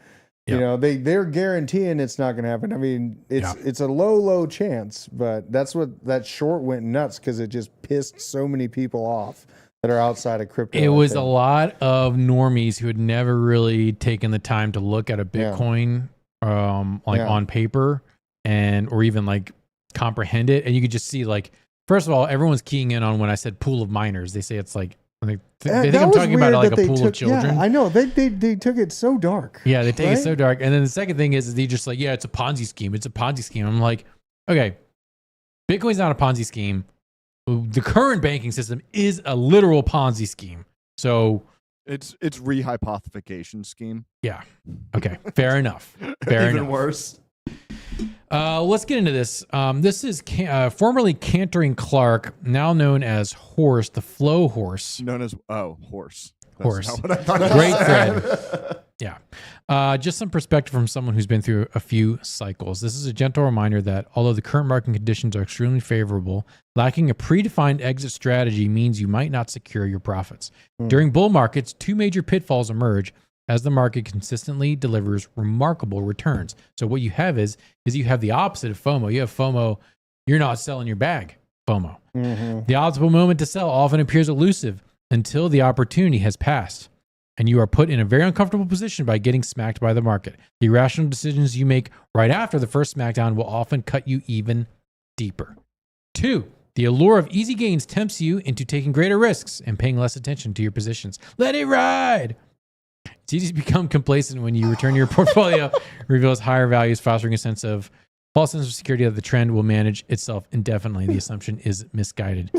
Yeah. They're guaranteeing it's not going to happen. I mean, it's a low chance, but that's what that short went nuts because it just pissed so many people off that are outside of crypto. It I was a think. lot of normies who had never really taken the time to look at a Bitcoin, on paper or even like comprehend it. And you could just see, like, first of all, everyone's keying in on when I said pool of miners. They say it's like, they think That I'm was talking about weird like that a they pool of took- children. Yeah, I know. They took it so dark. Yeah, they take it right? so dark. And then the second thing is they just like, yeah, it's a Ponzi scheme. It's a Ponzi scheme. I'm like, okay, Bitcoin's not a Ponzi scheme. The current banking system is a literal Ponzi scheme. So It's rehypothecation scheme. yeah, okay, fair enough. Fair Even enough. worse. Let's get into this. This is formerly Cantering Clark, now known as Horse, the Flow Horse. Known as horse. That's Horse. not what I thought you Great said. thread. Yeah. Just some perspective from someone who's been through a few cycles. This is a gentle reminder that although the current market conditions are extremely favorable, lacking a predefined exit strategy means you might not secure your profits. During bull markets, two major pitfalls emerge as the market consistently delivers remarkable returns. So what you have is you have the opposite of FOMO. You have FOMO, you're not selling your bag, FOMO. The optimal moment to sell often appears elusive until the opportunity has passed, and you are put in a very uncomfortable position by getting smacked by the market. The irrational decisions you make right after the first smackdown will often cut you even deeper. 2, the allure of easy gains tempts you into taking greater risks and paying less attention to your positions. Let it ride. It's easy to become complacent when you return your portfolio reveals higher values, fostering a sense of false sense of security that the trend will manage itself indefinitely. The assumption is misguided.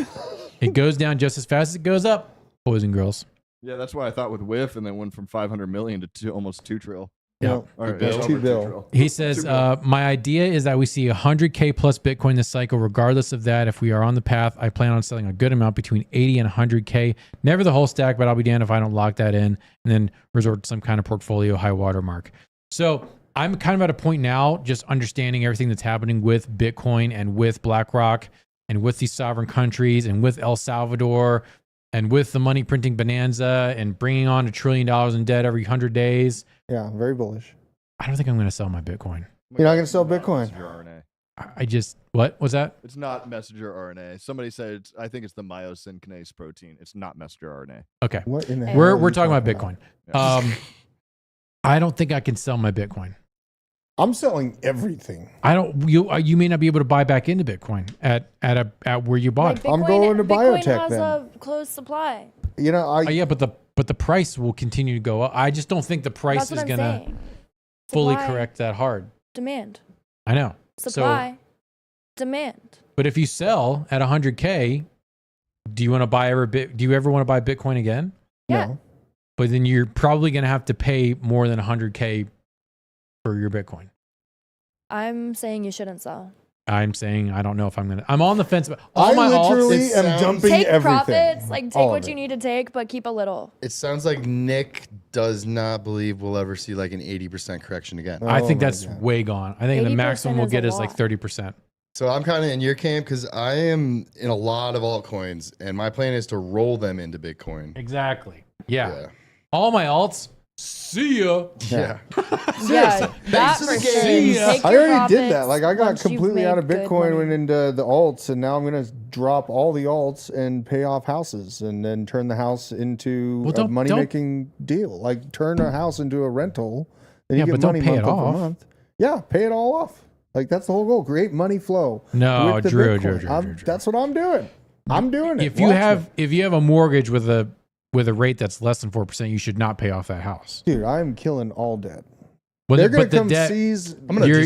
It goes down just as fast as it goes up, boys and girls. Yeah, that's why I thought with WIF and then went from 500 million to almost 2 trill. Yeah. Or, Bill. over 2 2 bill. trill. He says, my idea is that we see 100K plus Bitcoin this cycle. Regardless of that, if we are on the path, I plan on selling a good amount between 80 and 100K. Never the whole stack, but I'll be damned if I don't lock that in and then resort to some kind of portfolio high water mark. So I'm kind of at a point now, just understanding everything that's happening with Bitcoin and with BlackRock and with these sovereign countries and with El Salvador and with the money printing bonanza and bringing on $1 trillion in debt every 100 days. Yeah, very bullish. I don't think I'm going to sell my Bitcoin. You're not going to sell Bitcoin. RNA. I just, what was that? It's not messenger RNA. Somebody said, I think it's the myosin kinase protein. It's not messenger RNA. Okay. What in the hell We're are you talking about Bitcoin. Yeah. I don't think I can sell my Bitcoin. I'm selling everything. I don't. You may not be able to buy back into Bitcoin at where you bought. Like it. I'm going to Bitcoin biotech has then. a closed supply. You know, Yeah, but the price will continue to go up. I just don't think the price That's what is I'm gonna saying. fully Supply, correct that hard. Demand. I know. Supply. Demand. But if you sell at 100K, do you want to buy Do you ever want to buy Bitcoin again? Yeah. no. But then you're probably going to have to pay more than 100K for your Bitcoin. I'm saying you shouldn't sell. I'm saying I don't know if I'm going to. I'm on the fence. But all I my literally alts. am dumping Take everything. profits, like take All what of you it. need to take, but keep a little. It sounds like Nick does not believe we'll ever see like an 80% correction again. I Oh think my that's God. way gone. I think the 80% maximum we'll is get a is like lot. 30%. So I'm kind of in your camp because I am in a lot of altcoins, and my plan is to roll them into Bitcoin. Exactly. Yeah. Yeah. All my alts. See ya. Yeah. Yeah, that to for the sure. game. Take I your already did that. profits Like I got once you've completely out made of good Bitcoin, money. went into the alts, and now I'm gonna drop all the alts and pay off houses, and then turn the house into Well, a don't- money making deal. Like turn a house into a rental, then Yeah, you but get don't money pay it month over off. month. Yeah, pay it all off. Like that's the whole goal. Create money flow. No, with the Drew, Bitcoin. Drew. That's what I'm doing. I'm doing it. If you Watch have a mortgage with a rate that's less than 4%, you should not pay off that house. me. Dude, I'm killing all debt. Well, They're gonna but the come debt, seize.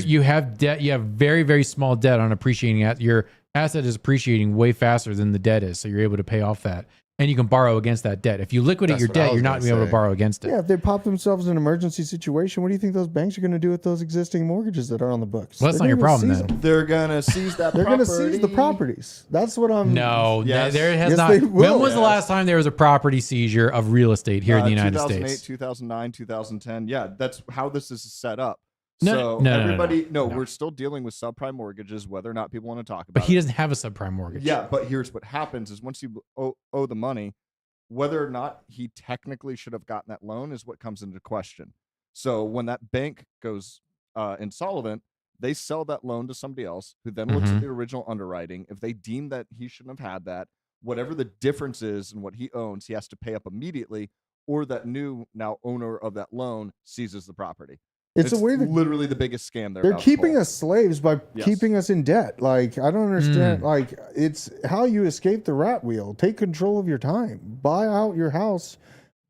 you have debt. You have very, very small debt on appreciating. Your asset is appreciating way faster than the debt is, so you're able to pay off that, and you can borrow against that debt. If you liquidate That's your what I debt, was you're not gonna going to be able to say. borrow against it. Yeah, if they pop themselves in an emergency situation, what do you think those banks are going to do with those existing mortgages that are on the books? Well, that's They're not your gonna problem seize then. them. They're going to seize that They're property. going to seize the properties. That's what I'm. No, Yes. there has Yes, not. they When will. was the last time there was a property seizure of real estate here in the United 2008, States? 2009, 2010. Yeah, that's how this is set up. No, So no, everybody, no. we're still dealing with subprime mortgages, whether or not people want to talk about But he it. doesn't have a subprime mortgage. Yeah, but here's what happens is once you owe the money, whether or not he technically should have gotten that loan is what comes into question. So when that bank goes insolvent, they sell that loan to somebody else who then looks at the original underwriting. If they deem that he shouldn't have had that, whatever the difference is in what he owns, he has to pay up immediately, or that new now owner of that loan seizes the property. It's a way that literally the biggest scam they're keeping us slaves by Yes. keeping us in debt. Like I don't understand. Like it's how you escape the rat wheel. Take control of your time. Buy out your house.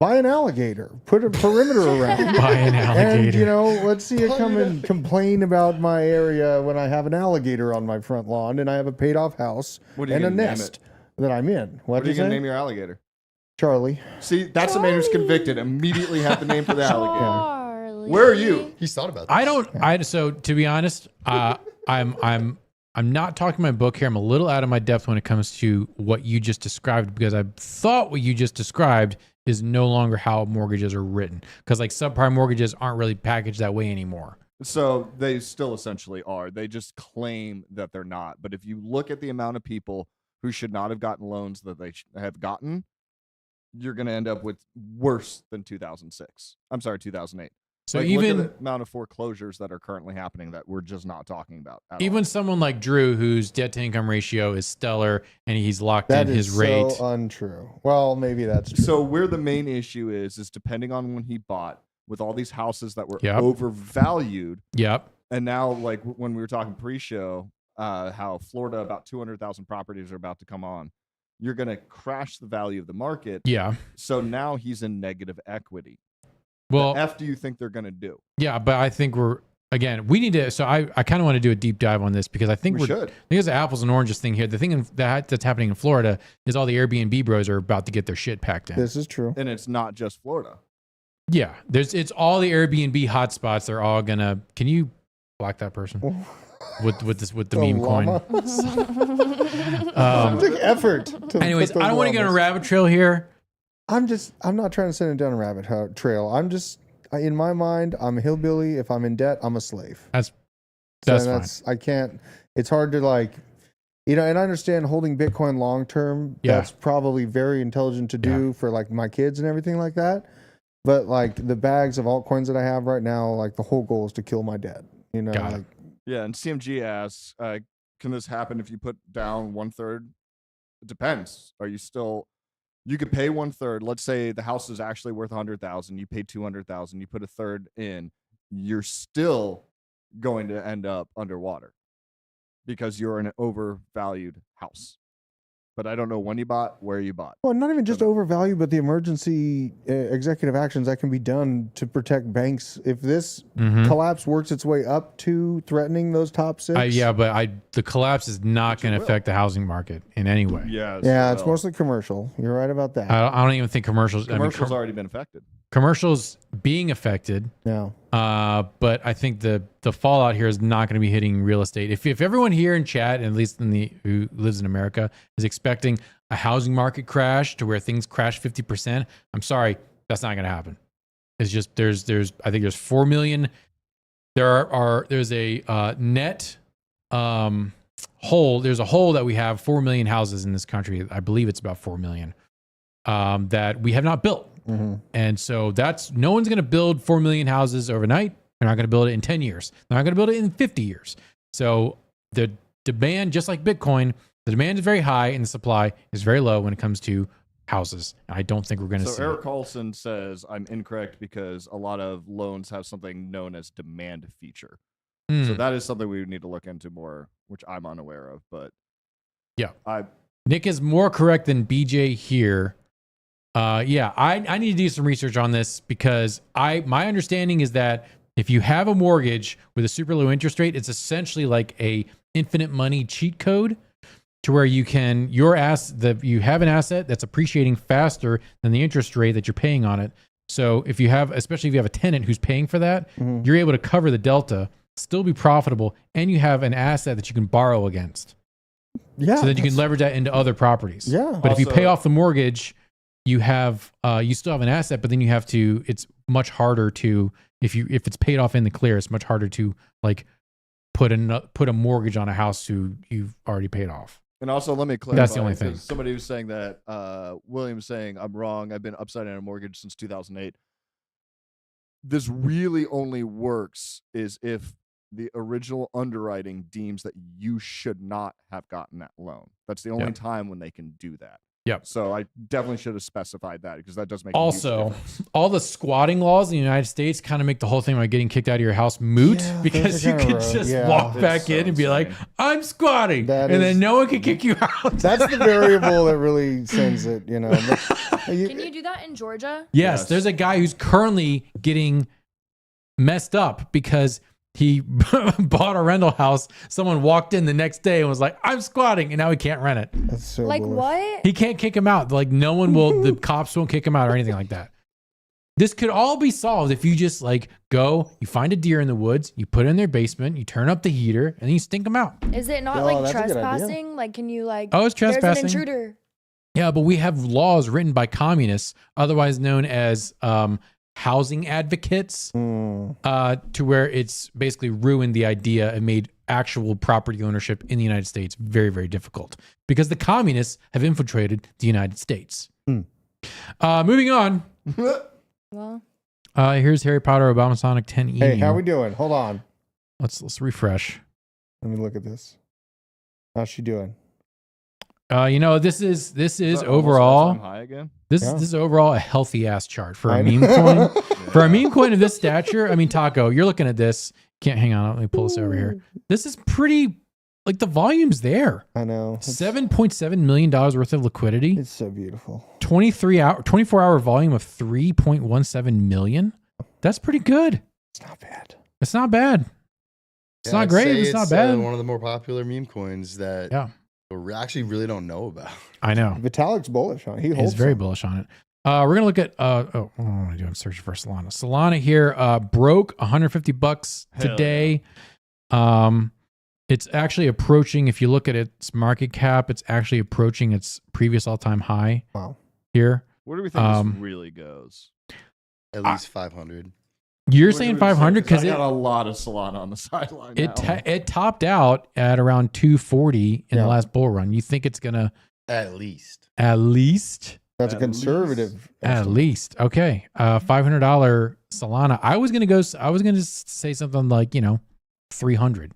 Buy an alligator. Put a perimeter around. Buy an alligator. And you know, let's see you come and complain about my area when I have an alligator on my front lawn and I have a paid off house What are you and a gonna name nest that I'm in. What are you going going to to name your alligator? Charlie. See, that's the man who's convicted. Immediately have the name for the alligator. Charlie. Where are you? He's thought about this. So to be honest, I'm not talking my book here. I'm a little out of my depth when it comes to what you just described because I thought what you just described is no longer how mortgages are written because like subprime mortgages aren't really packaged that way anymore. So they still essentially are. They just claim that they're not. But if you look at the amount of people who should not have gotten loans that they have gotten, you're going to end up with worse than 2006. I'm sorry, 2008. So Like, even look at the amount of foreclosures that are currently happening that we're just not talking about. At even all. someone like Drew, whose debt to income ratio is stellar and he's locked That in is his rate. so untrue. Well, maybe that's true. So where the main issue is depending on when he bought with all these houses that were Yep. overvalued. Yep. And now, like when we were talking pre-show, how Florida, about 200,000 properties are about to come on. You're going to crash the value of the market. Yeah. So now he's in negative equity. Well, the F do you think they're going to do? Yeah, but I think we need to. So I kind of want to do a deep dive on this because I think We should. I think it's an apples and oranges thing here. The thing that's happening in Florida is all the Airbnb bros are about to get their shit packed in. This is true. And it's not just Florida. Yeah, it's all the Airbnb hotspots. They're all gonna. Can you block that person with the meme llama? coin? Big effort. Anyways, I don't want to get on a rabbit trail here. I'm not trying to send it down a rabbit trail. I'm just in my mind, I'm a hillbilly. If I'm in debt, I'm a slave. That's fine. I can't. It's hard to like, and I understand holding Bitcoin long term. Yeah. That's probably very intelligent to do for like my kids and everything like that. But like the bags of altcoins that I have right now, like the whole goal is to kill my debt. Got it. Like, Yeah, and CMG asks, can this happen if you put down 1/3? It depends. Are you still? You could pay 1/3. Let's say the house is actually worth 100,000. You paid 200,000. You put a third in. You're still going to end up underwater because you're in an overvalued house. But I don't know when you bought, where you bought. well, not even just overvalue, but the emergency executive actions that can be done to protect banks. If this collapse works its way up to threatening those top six. The collapse is not going to affect the housing market in any way. Yeah, it's mostly commercial. You're right about that. I don't even think commercials. Commercial's already been affected. Commercials being affected. Yeah. But I think the fallout here is not going to be hitting real estate. If everyone here in chat, at least who lives in America, is expecting a housing market crash to where things crash 50%, I'm sorry, that's not going to happen. It's just I think there's 4 million. There's a net hole. There's a hole that we have 4 million houses in this country. I believe it's about 4 million that we have not built. And so no one's going to build 4 million houses overnight. They're not going to build it in 10 years. They're not going to build it in 50 years. So the demand, just like Bitcoin, the demand is very high and the supply is very low when it comes to houses. And I don't think we're going to see So Eric it. Carlson says I'm incorrect because a lot of loans have something known as demand feature. So that is something we would need to look into more, which I'm unaware of. But yeah, I Nick is more correct than BJ here. I need to do some research on this because my understanding is that if you have a mortgage with a super low interest rate, it's essentially like a infinite money cheat code to where you have an asset that's appreciating faster than the interest rate that you're paying on it. So especially if you have a tenant who's paying for that, you're able to cover the delta, still be profitable, and you have an asset that you can borrow against. Yeah. So that you can leverage that into other properties. Yeah. But if you pay off the mortgage, you still have an asset, but then it's much harder to, if it's paid off in the clear, it's much harder to like put a mortgage on a house you've already paid off. And also, let me clarify. That's the only thing. Somebody was saying that William's saying I'm wrong. I've been upside down a mortgage since 2008. This really only works is if the original underwriting deems that you should not have gotten that loan. That's the only time when they can do that. Yep. So I definitely should have specified that because that does make also all the squatting laws in the United States kind of make the whole thing about getting kicked out of your house moot because you can just walk back in and be like, I'm squatting, then no one can kick you out. That's the variable that really sends it, Can you do that in Georgia? Yes, there's a guy who's currently getting messed up because he bought a rental house. Someone walked in the next day and was like, I'm squatting. And now he can't rent it. That's so Like bullish. what? He can't kick him out. Like the cops won't kick him out or anything like that. This could all be solved if you just like you find a deer in the woods, you put it in their basement, you turn up the heater, and then you stink them out. Is it not like trespassing? Like, can you like, it's trespassing. There's an intruder. Yeah, but we have laws written by communists, otherwise known as housing advocates, to where it's basically ruined the idea and made actual property ownership in the United States very, very difficult because the communists have infiltrated the United States. Moving on. Well, here's Harry Potter Obama Sonic 10 EU. Hey, how we doing? Hold on. Let's refresh. Let me look at this. How's she doing? This is overall high again? This is overall a healthy ass chart for a meme coin. For a meme coin of this stature, I mean, Taco, you're looking at this. Can't hang on. Let me pull this over here. This is pretty, like the volume's there. I know. $7.7 million worth of liquidity. It's so beautiful. 24 hour volume of 3.17 million. That's pretty good. It's not bad. It's not bad. It's not I'd great. say It's not bad. One of the more popular meme coins that we actually really don't know about. I know. Vitalik's bullish on it. He holds. He's very some. bullish on it. We're gonna look at. What am I doing? Searching for Solana. Solana here broke $150 today. It's actually approaching. If you look at its market cap, it's actually approaching its previous all-time high. Wow. Here. Where do we think this really goes? At least 500. You're saying 500 because I got a lot of Solana on the sideline. It topped out at around 240 in the last bull run. You think it's gonna at least? That's a conservative. At least. Okay. $500 Solana. I was gonna say something like 300.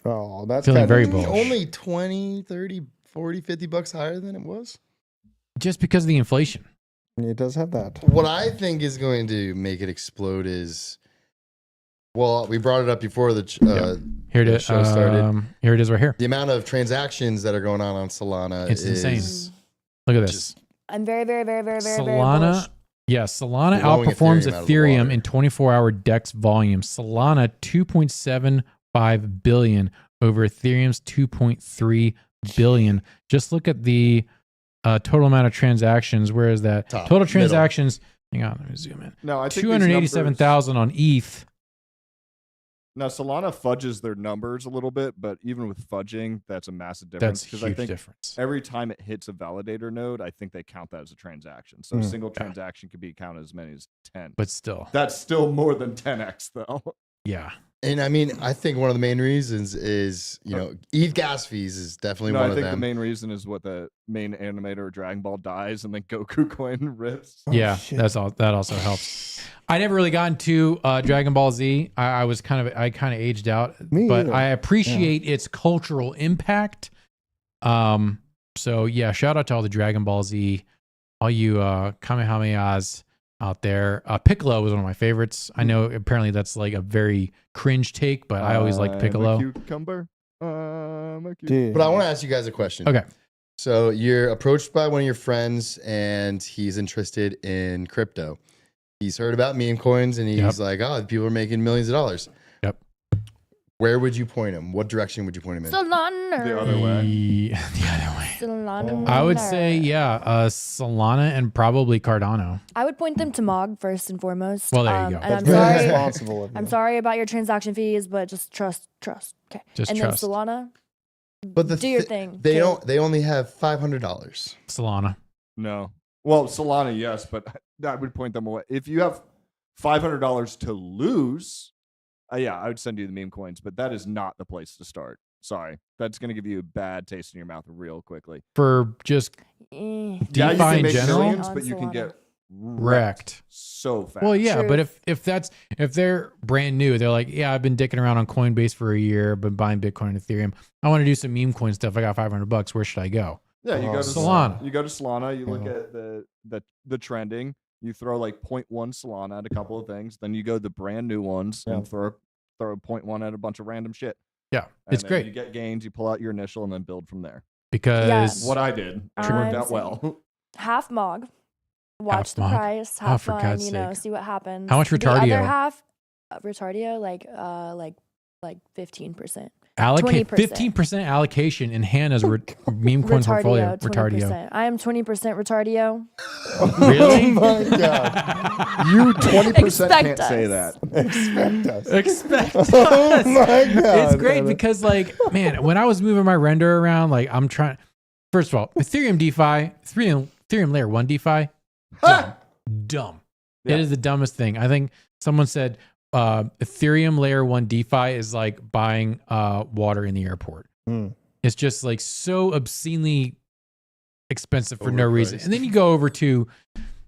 Oh, that's feeling very bullish. Only 20, 30, 40, $50 higher than it was. Just because of the inflation. It does have that. What I think is going to make it explode is, well, we brought it up before the here it is. show started. Here it is right here. The amount of transactions that are going on Solana It's is insane. Look at this. I'm very, very, very, very, very, very Solana. bullish. Yeah, Solana Blowing outperforms Ethereum out of the Ethereum water. in 24-hour DEX volume. Solana 2.75 billion over Ethereum's 2.3 billion. Just look at the total amount of transactions. Where is that? Total transactions. Hang on, let me zoom in. No, I think 287,000 on ETH. Now Solana fudges their numbers a little bit, but even with fudging, that's a massive difference. That's I huge think difference. every time it hits a validator node, I think they count that as a transaction. So a single transaction could be counted as many as 10. But still, that's still more than 10x though. Yeah. And I mean, I think one of the main reasons is, ETH gas fees is definitely one of them. I think the main reason is what the main animator of Dragon Ball dies and then Goku coin rips. Yeah, that also helps. I never really got into Dragon Ball Z. I kind of aged out, but I appreciate its cultural impact. So yeah, shout out to all the Dragon Ball Z, all you Kamehamehas out there. Piccolo was one of my favorites. I know apparently that's like a very cringe take, but I always liked Piccolo. Cucumber. But I want to ask you guys a question. Okay. So you're approached by one of your friends and he's interested in crypto. He's heard about meme coins and he's like, oh, people are making millions of dollars. Yep. Where would you point him? What direction would you point him in? Solana. The other way. The other way. Solana. I would say, Solana and probably Cardano. I would point them to Mog first and foremost. Well, there you go. And I'm very sorry. responsible of you. I'm sorry about your transaction fees, but just trust. Okay. Just and trust. then Solana. But do your thing. They kid. don't. They only have $500. Solana. No. Well, Solana, yes, but I would point them away. If you have $500 to lose, I would send you the meme coins, but that is not the place to start. Sorry. That's going to give you a bad taste in your mouth real quickly. For just Eh. DeFi you can in make general? millions, On but you can Solana. get Wrecked. so fast. Well, yeah, True. but if they're brand new, they're like, yeah, I've been dicking around on Coinbase for a year, been buying Bitcoin and Ethereum. I want to do some meme coin stuff. I got $500. Where should I go? Yeah, you go to Solana. You go to Solana. You look at the trending. You throw like 0.1 Solana at a couple of things. Then you go the brand new ones and throw 0.1 at a bunch of random shit. Yeah, And it's then great You get gains. You pull out your initial and then build from there. because What I did, it worked out well. Half Mog. Watch the Mog? price. Oh, Have for fun. God's You know, sake. see what happens. How much The Retardio? other half, Retardio, like 15%. allocate 20%. 15% allocation in Hannah's meme coin portfolio. Retardio. 20%. I am 20% Retardio. Really? Oh my god! You 20% Expect can't us. say that. Expect us. Expect Oh us. my god! It's great because, like, man, when I was moving my render around, like, I'm trying. First of all, Ethereum DeFi, Ethereum Layer 1 DeFi, dumb. Yeah. It is the dumbest thing. I think someone said Ethereum Layer 1 DeFi is like buying water in the airport. It's just like so obscenely expensive for no reason. Overpriced. And then you go over to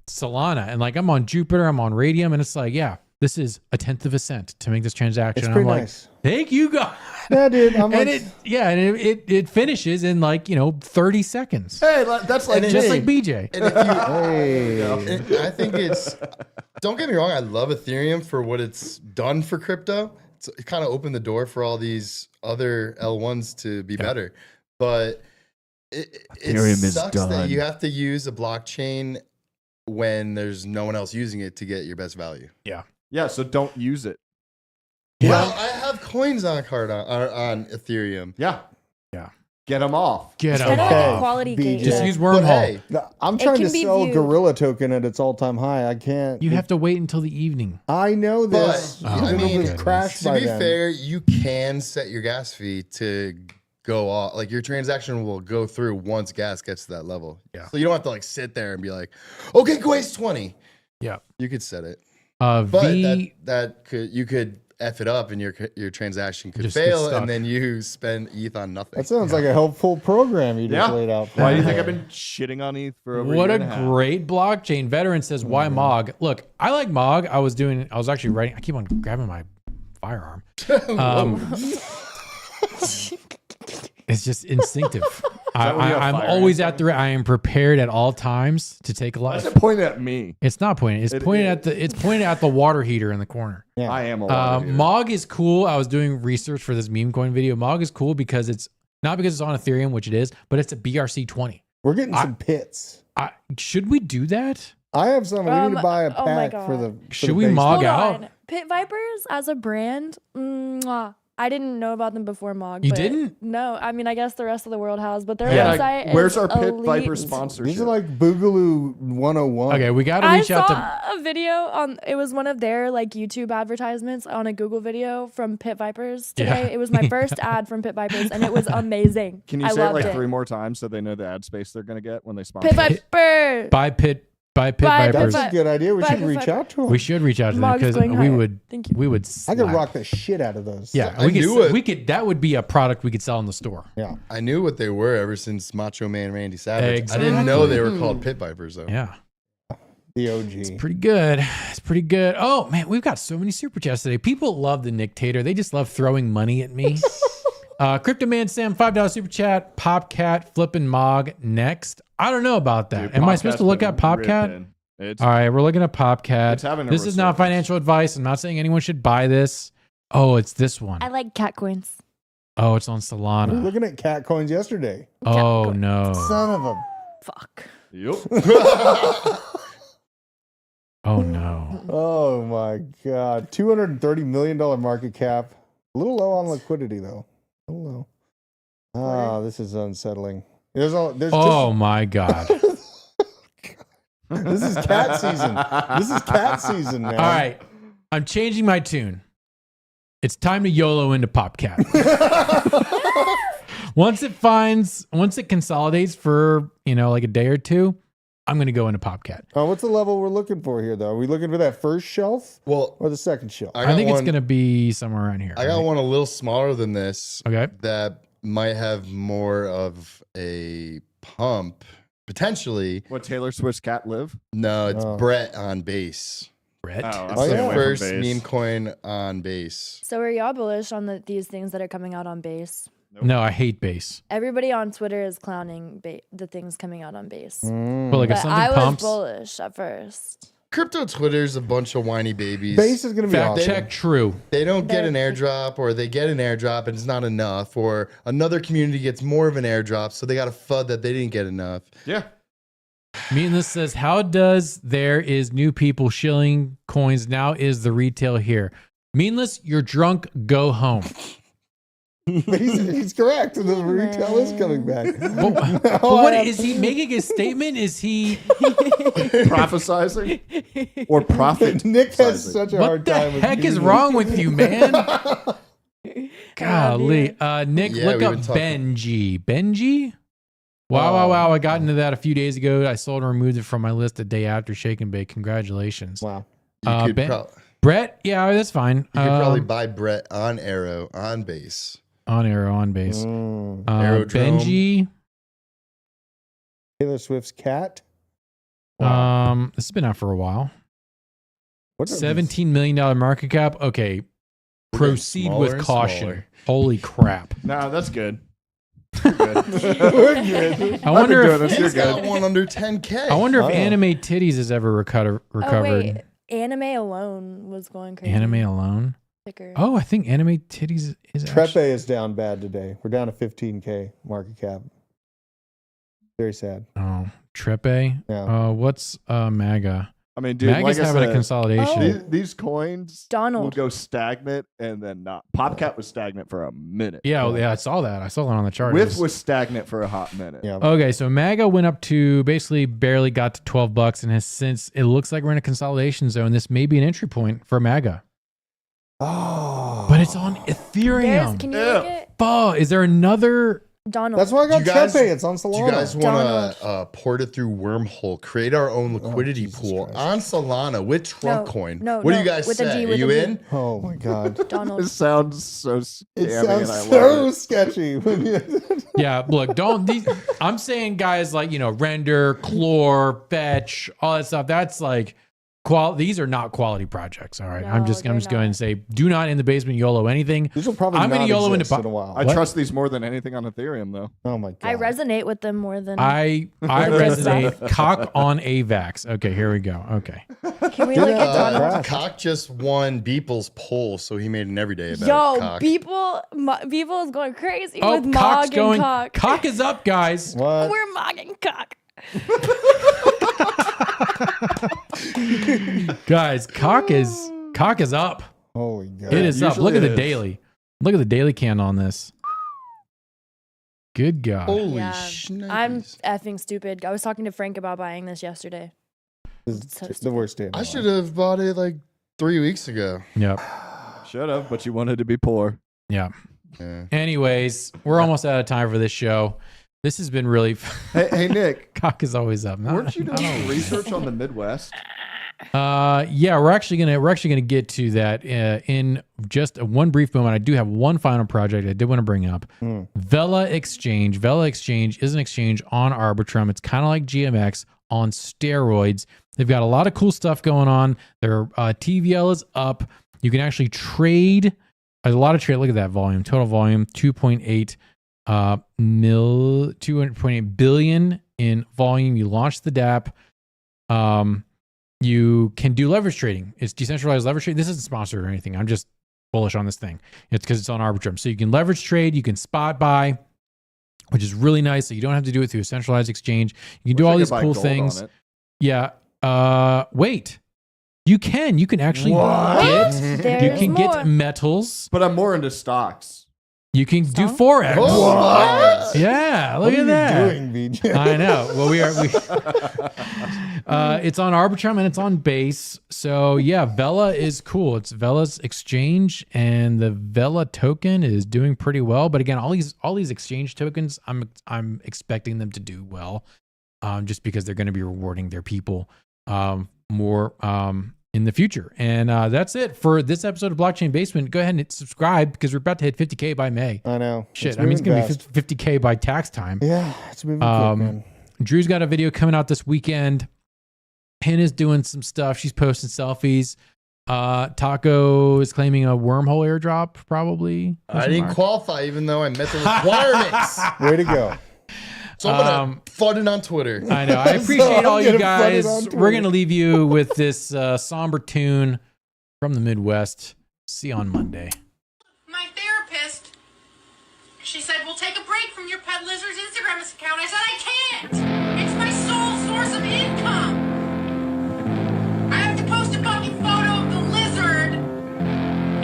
Solana and like I'm on Jupiter, I'm on Radium, and it's like, yeah, this is a 1/10 of a cent to make this transaction. It's And pretty I'm nice. like, thank you, God. Yeah, dude. I'm And like, it finishes in like 30 seconds, Hey, that's like just like BJ. And if you, hey. and I think it's. Don't get me wrong. I love Ethereum for what it's done for crypto. It kind of opened the door for all these other L1s to be better, but Ethereum is sucks done. that you have to use a blockchain when there's no one else using it to get your best value. Yeah. Yeah, so don't use it. Well, I have coins on Ethereum. Yeah. Yeah. Get them off. Get It's them kind of like a Okay. quality BJ. gauge. Just use But wormhole. hey, I'm It trying to can be sell viewed. Gorilla token at its all-time high. I can't. You have to wait until the evening. I know this. But, It'll I mean, just crash to by be then. fair, you can set your gas fee to go off. Like your transaction will go through once gas gets to that level. Yeah. So you don't have to like sit there and be like, okay, go waste 20. Yeah. You could set it. But That could you could F it up and your transaction could Just get fail stuck. and then you spend ETH on nothing. That sounds like a helpful program you just Yeah. laid out. For Why do you me think I've there. been shitting on ETH for over what a a year and a half? great blockchain. Veteran says, why MOG? Look, I like MOG. I was actually writing. I keep on grabbing my firearm. It's just instinctive. that when you have I'm fire always ants at the. I am prepared at all times to take a Why lot. is it pointed at me? It's not pointing. It's pointed at the. It's pointed at the water heater in the corner. Yeah. I am a water heater. Mog is cool. I was doing research for this meme coin video. Mog is cool because it's not because it's on Ethereum, which it is, but it's a BRC20. We're getting some pits. Should we do that? I have some. We need to buy a oh my pack for the. God. for Should the we base. mog Hold out? on. Pit Vipers as a brand, mwah. I didn't know about them before Mog. You but didn't? No, I mean I guess the rest of the world has, but their Yeah, website like, where's is our Pit elite. Viper sponsorship? These are like Boogaloo 101. Okay, we got to I reach out saw to. a video on. It was one of their like YouTube advertisements on a Google video from Pit Vipers today. Yeah. It was my first ad from Pit Vipers, and it was amazing. Can you I say it loved like it. 3 more times so they know the ad space they're going to get when they sponsor? Pit Viper. Buy Pit Buy Vipers. That's a good idea. We Buy should Pit reach Viper. out to them. We should reach out to them Mog's because going we higher. would. Thank you. We would. I could slap. rock the shit out of those. Yeah, I we knew could. it. We could. That would be a product we could sell in the store. Yeah. I knew what they were ever since Macho Man Randy Savage. Exactly. I didn't know they were called Pit Vipers though. Yeah, The OG. pretty good. It's pretty good. Oh man, we've got so many super chats today. People love the Nick Tater. They just love throwing money at me. Crypto Man Sam, $5 super chat. POPCAT flipping Mog next. I don't know about that. Dude, Am I supposed to look POPCAT's at been POPCAT? ripping. It's All right, we're looking at POPCAT. It's having a This is not resurgence. financial advice. I'm not saying anyone should buy this. Oh, it's this one. I like cat coins. Oh, it's on We were Solana. looking at cat coins yesterday. Oh no. Son of a. Fuck. Yep. Oh no. Oh my God. $230 million market cap. A little low on liquidity though. A little low. Ah, this is unsettling. There's Oh my God. this is cat season. This is cat season, man. All right. I'm changing my tune. It's time to YOLO into POPCAT. Once it consolidates for, like a day or two, I'm going to go into POPCAT. What's the level we're looking for here though? Are we looking for that first shelf Well, or the second shelf? I think it's going to be somewhere around here. I got right? one a little smaller than this. Okay. That might have more of a pump potentially. What, Taylor Swift's cat live? No, it's Oh. Brett on base. Brett. Oh, I'm It's staying the away from first base. meme coin on base. So are y'all bullish on these things that are coming out on base? No, I hate base. Everybody on Twitter is clowning the things coming out on base. Mm. But like if But something I was pumps, bullish at first. Crypto Twitter's a bunch of whiny babies. Base is going to be fact awesome. check true. They don't get an airdrop, or they get an airdrop and it's not enough, or another community gets more of an airdrop, so they got a FUD that they didn't get enough. Yeah. Meaningless says, how does there is new people shilling coins? Now is the retail here. Meaningless, you're drunk, go home. He's correct. The retail is coming back. But what is he making a statement? Is he Prophesizing? Or profit? Nick has such a what hard the time. with heck is using- wrong with you, man? Golly. Nick, Yeah, look we've up been talking- Benji. Benji? Wow. I got into that a few days ago. I sold and removed it from my list the day after Shake and Bake. Congratulations. Wow. You could, Ben- prob- Brett? Yeah, that's fine. you could probably buy Brett on Arrow on base. on Arrow, on base. Aerodrome. Benji. Taylor Swift's cat. This has been out for a while. What's $17 million market cap. Okay. We're getting Proceed smaller with and caution. smaller. Holy crap. Nah, that's good. We're good. We're good. I wonder doing if this. You're He's got good. one under 10K. I wonder if Oh. anime titties has ever recovered. Oh wait, anime alone was going crazy. Anime alone. Thicker. Oh, I think anime titties is Trepe actually. is down bad today. We're down to 15K market cap. Very sad. Oh, Trepe. Yeah. What's MAGA? I mean, dude, Maga's like I having a said, consolidation. these coins Donald. will go stagnant and then not. POPCAT was stagnant for a minute. Yeah, I saw that. I saw that on the chart. WIF was stagnant for a hot minute. Yeah. Okay, so MAGA went up to basically barely got to $12 and has since, it looks like we're in a consolidation zone. This may be an entry point for MAGA. Oh. But it's on Ethereum. Can you look at Oh, is there another? Donald? That's why I got You guys- Chepe. It's on Solana. Do you guys want to port it through Wormhole, create our own liquidity pool on Solana with Trump coin? no, what do no, you guys with a say? G, Are with you a G. in? Oh my God. Donald. It sounds so scammy. It and sounds I so love it. sketchy. When you Yeah, look, I'm saying guys like, Render, Chlor, Fetch, all that stuff. That's like these are not quality projects. All right. I'm No, just they're going not. to say, do not in the basement YOLO anything. These will probably I'm not gonna YOLO exist into in a while. I What? trust these more than anything on Ethereum, though. Oh my God. I resonate with them more than. I resonate. Cock on AVAX. Okay, here we go. Okay. Can we look at Donald? Crash. Cock just won Beeple's poll, so he made an everyday about Yo, Cock. people is going crazy Oh, with Cock's Mog going. and Cock. Cock is up, guys. What? We're mogging Cock. Guys, Cock is up. Holy God. It is up. usually Look at it the is. daily. Look at the daily candle on this. Good God. Holy Yeah, shnikes. I'm effing stupid. I was talking to Frank about buying this yesterday. This is So the worst day. of my I life. should have bought it like 3 weeks ago. Yep. Should have, but you wanted to be poor. Yeah. Yeah. Anyways, we're almost out of time for this show. This has been really. Hey, Nick, Cock is always up. weren't you doing some research on the Midwest? Yeah, we're actually gonna get to that in just one brief moment. I do have one final project I did want to bring up. Vel Exchange. Vel Exchange is an exchange on Arbitrum. It's kind of like GMX on steroids. They've got a lot of cool stuff going on. Their TVL is up. You can actually trade a lot of trade. Look at that volume. Total volume 2.8 2.8 billion in volume. You launch the DApp. You can do leverage trading. It's decentralized leverage trading. This isn't sponsored or anything. I'm just bullish on this thing. It's because it's on Arbitrum. So you can leverage trade. You can spot buy, which is really nice. So you don't have to do it through a centralized exchange. You can do all these cool things. Yeah. Wait. You can actually get metals. But I'm more into stocks. You can do Forex. What? Yeah, look What at are that. you doing, VJ? I know. Well, it's on Arbitrum and it's on Base. So yeah, Vela is cool. It's Vela's exchange, and the Vela token is doing pretty well. But again, all these exchange tokens, I'm expecting them to do well, just because they're going to be rewarding their people more in the future. And that's it for this episode of Blockchain Basement. Go ahead and hit subscribe because we're about to hit 50K by May. I know. Shit, I mean, it's going to be 50K by tax time. Yeah, it's moving quick, man. Drew's got a video coming out this weekend. Pin is doing some stuff. She's posting selfies. Taco is claiming a wormhole airdrop, probably. I didn't qualify even though I met the requirements. Way to go. So I'm going to flood it on Twitter. I know. I appreciate all you gonna flood it guys. on Twitter. We're going to leave you with this somber tune from the Midwest. See you on Monday. My therapist, she said, we'll take a break from your pet lizard's Instagram account. I said, I can't. It's my sole source of income. I have to post a fucking photo of the lizard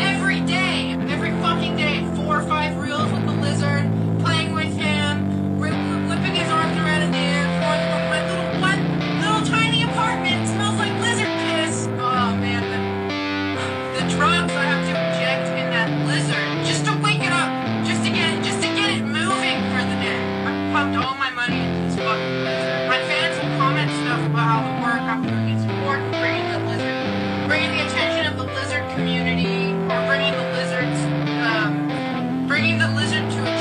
every day. Every fucking day. 4 or 5 reels with the lizard, playing with him, whipping his arms around his ear, going from my little tiny apartment. It smells like lizard piss. Oh, man. The drugs I have to inject in that lizard just to wake it up, just to get it moving for the day. I pumped all my money into this fucking lizard. My fans will comment stuff about how the work I'm doing is important, bringing the attention of the lizard community, or bringing the lizard to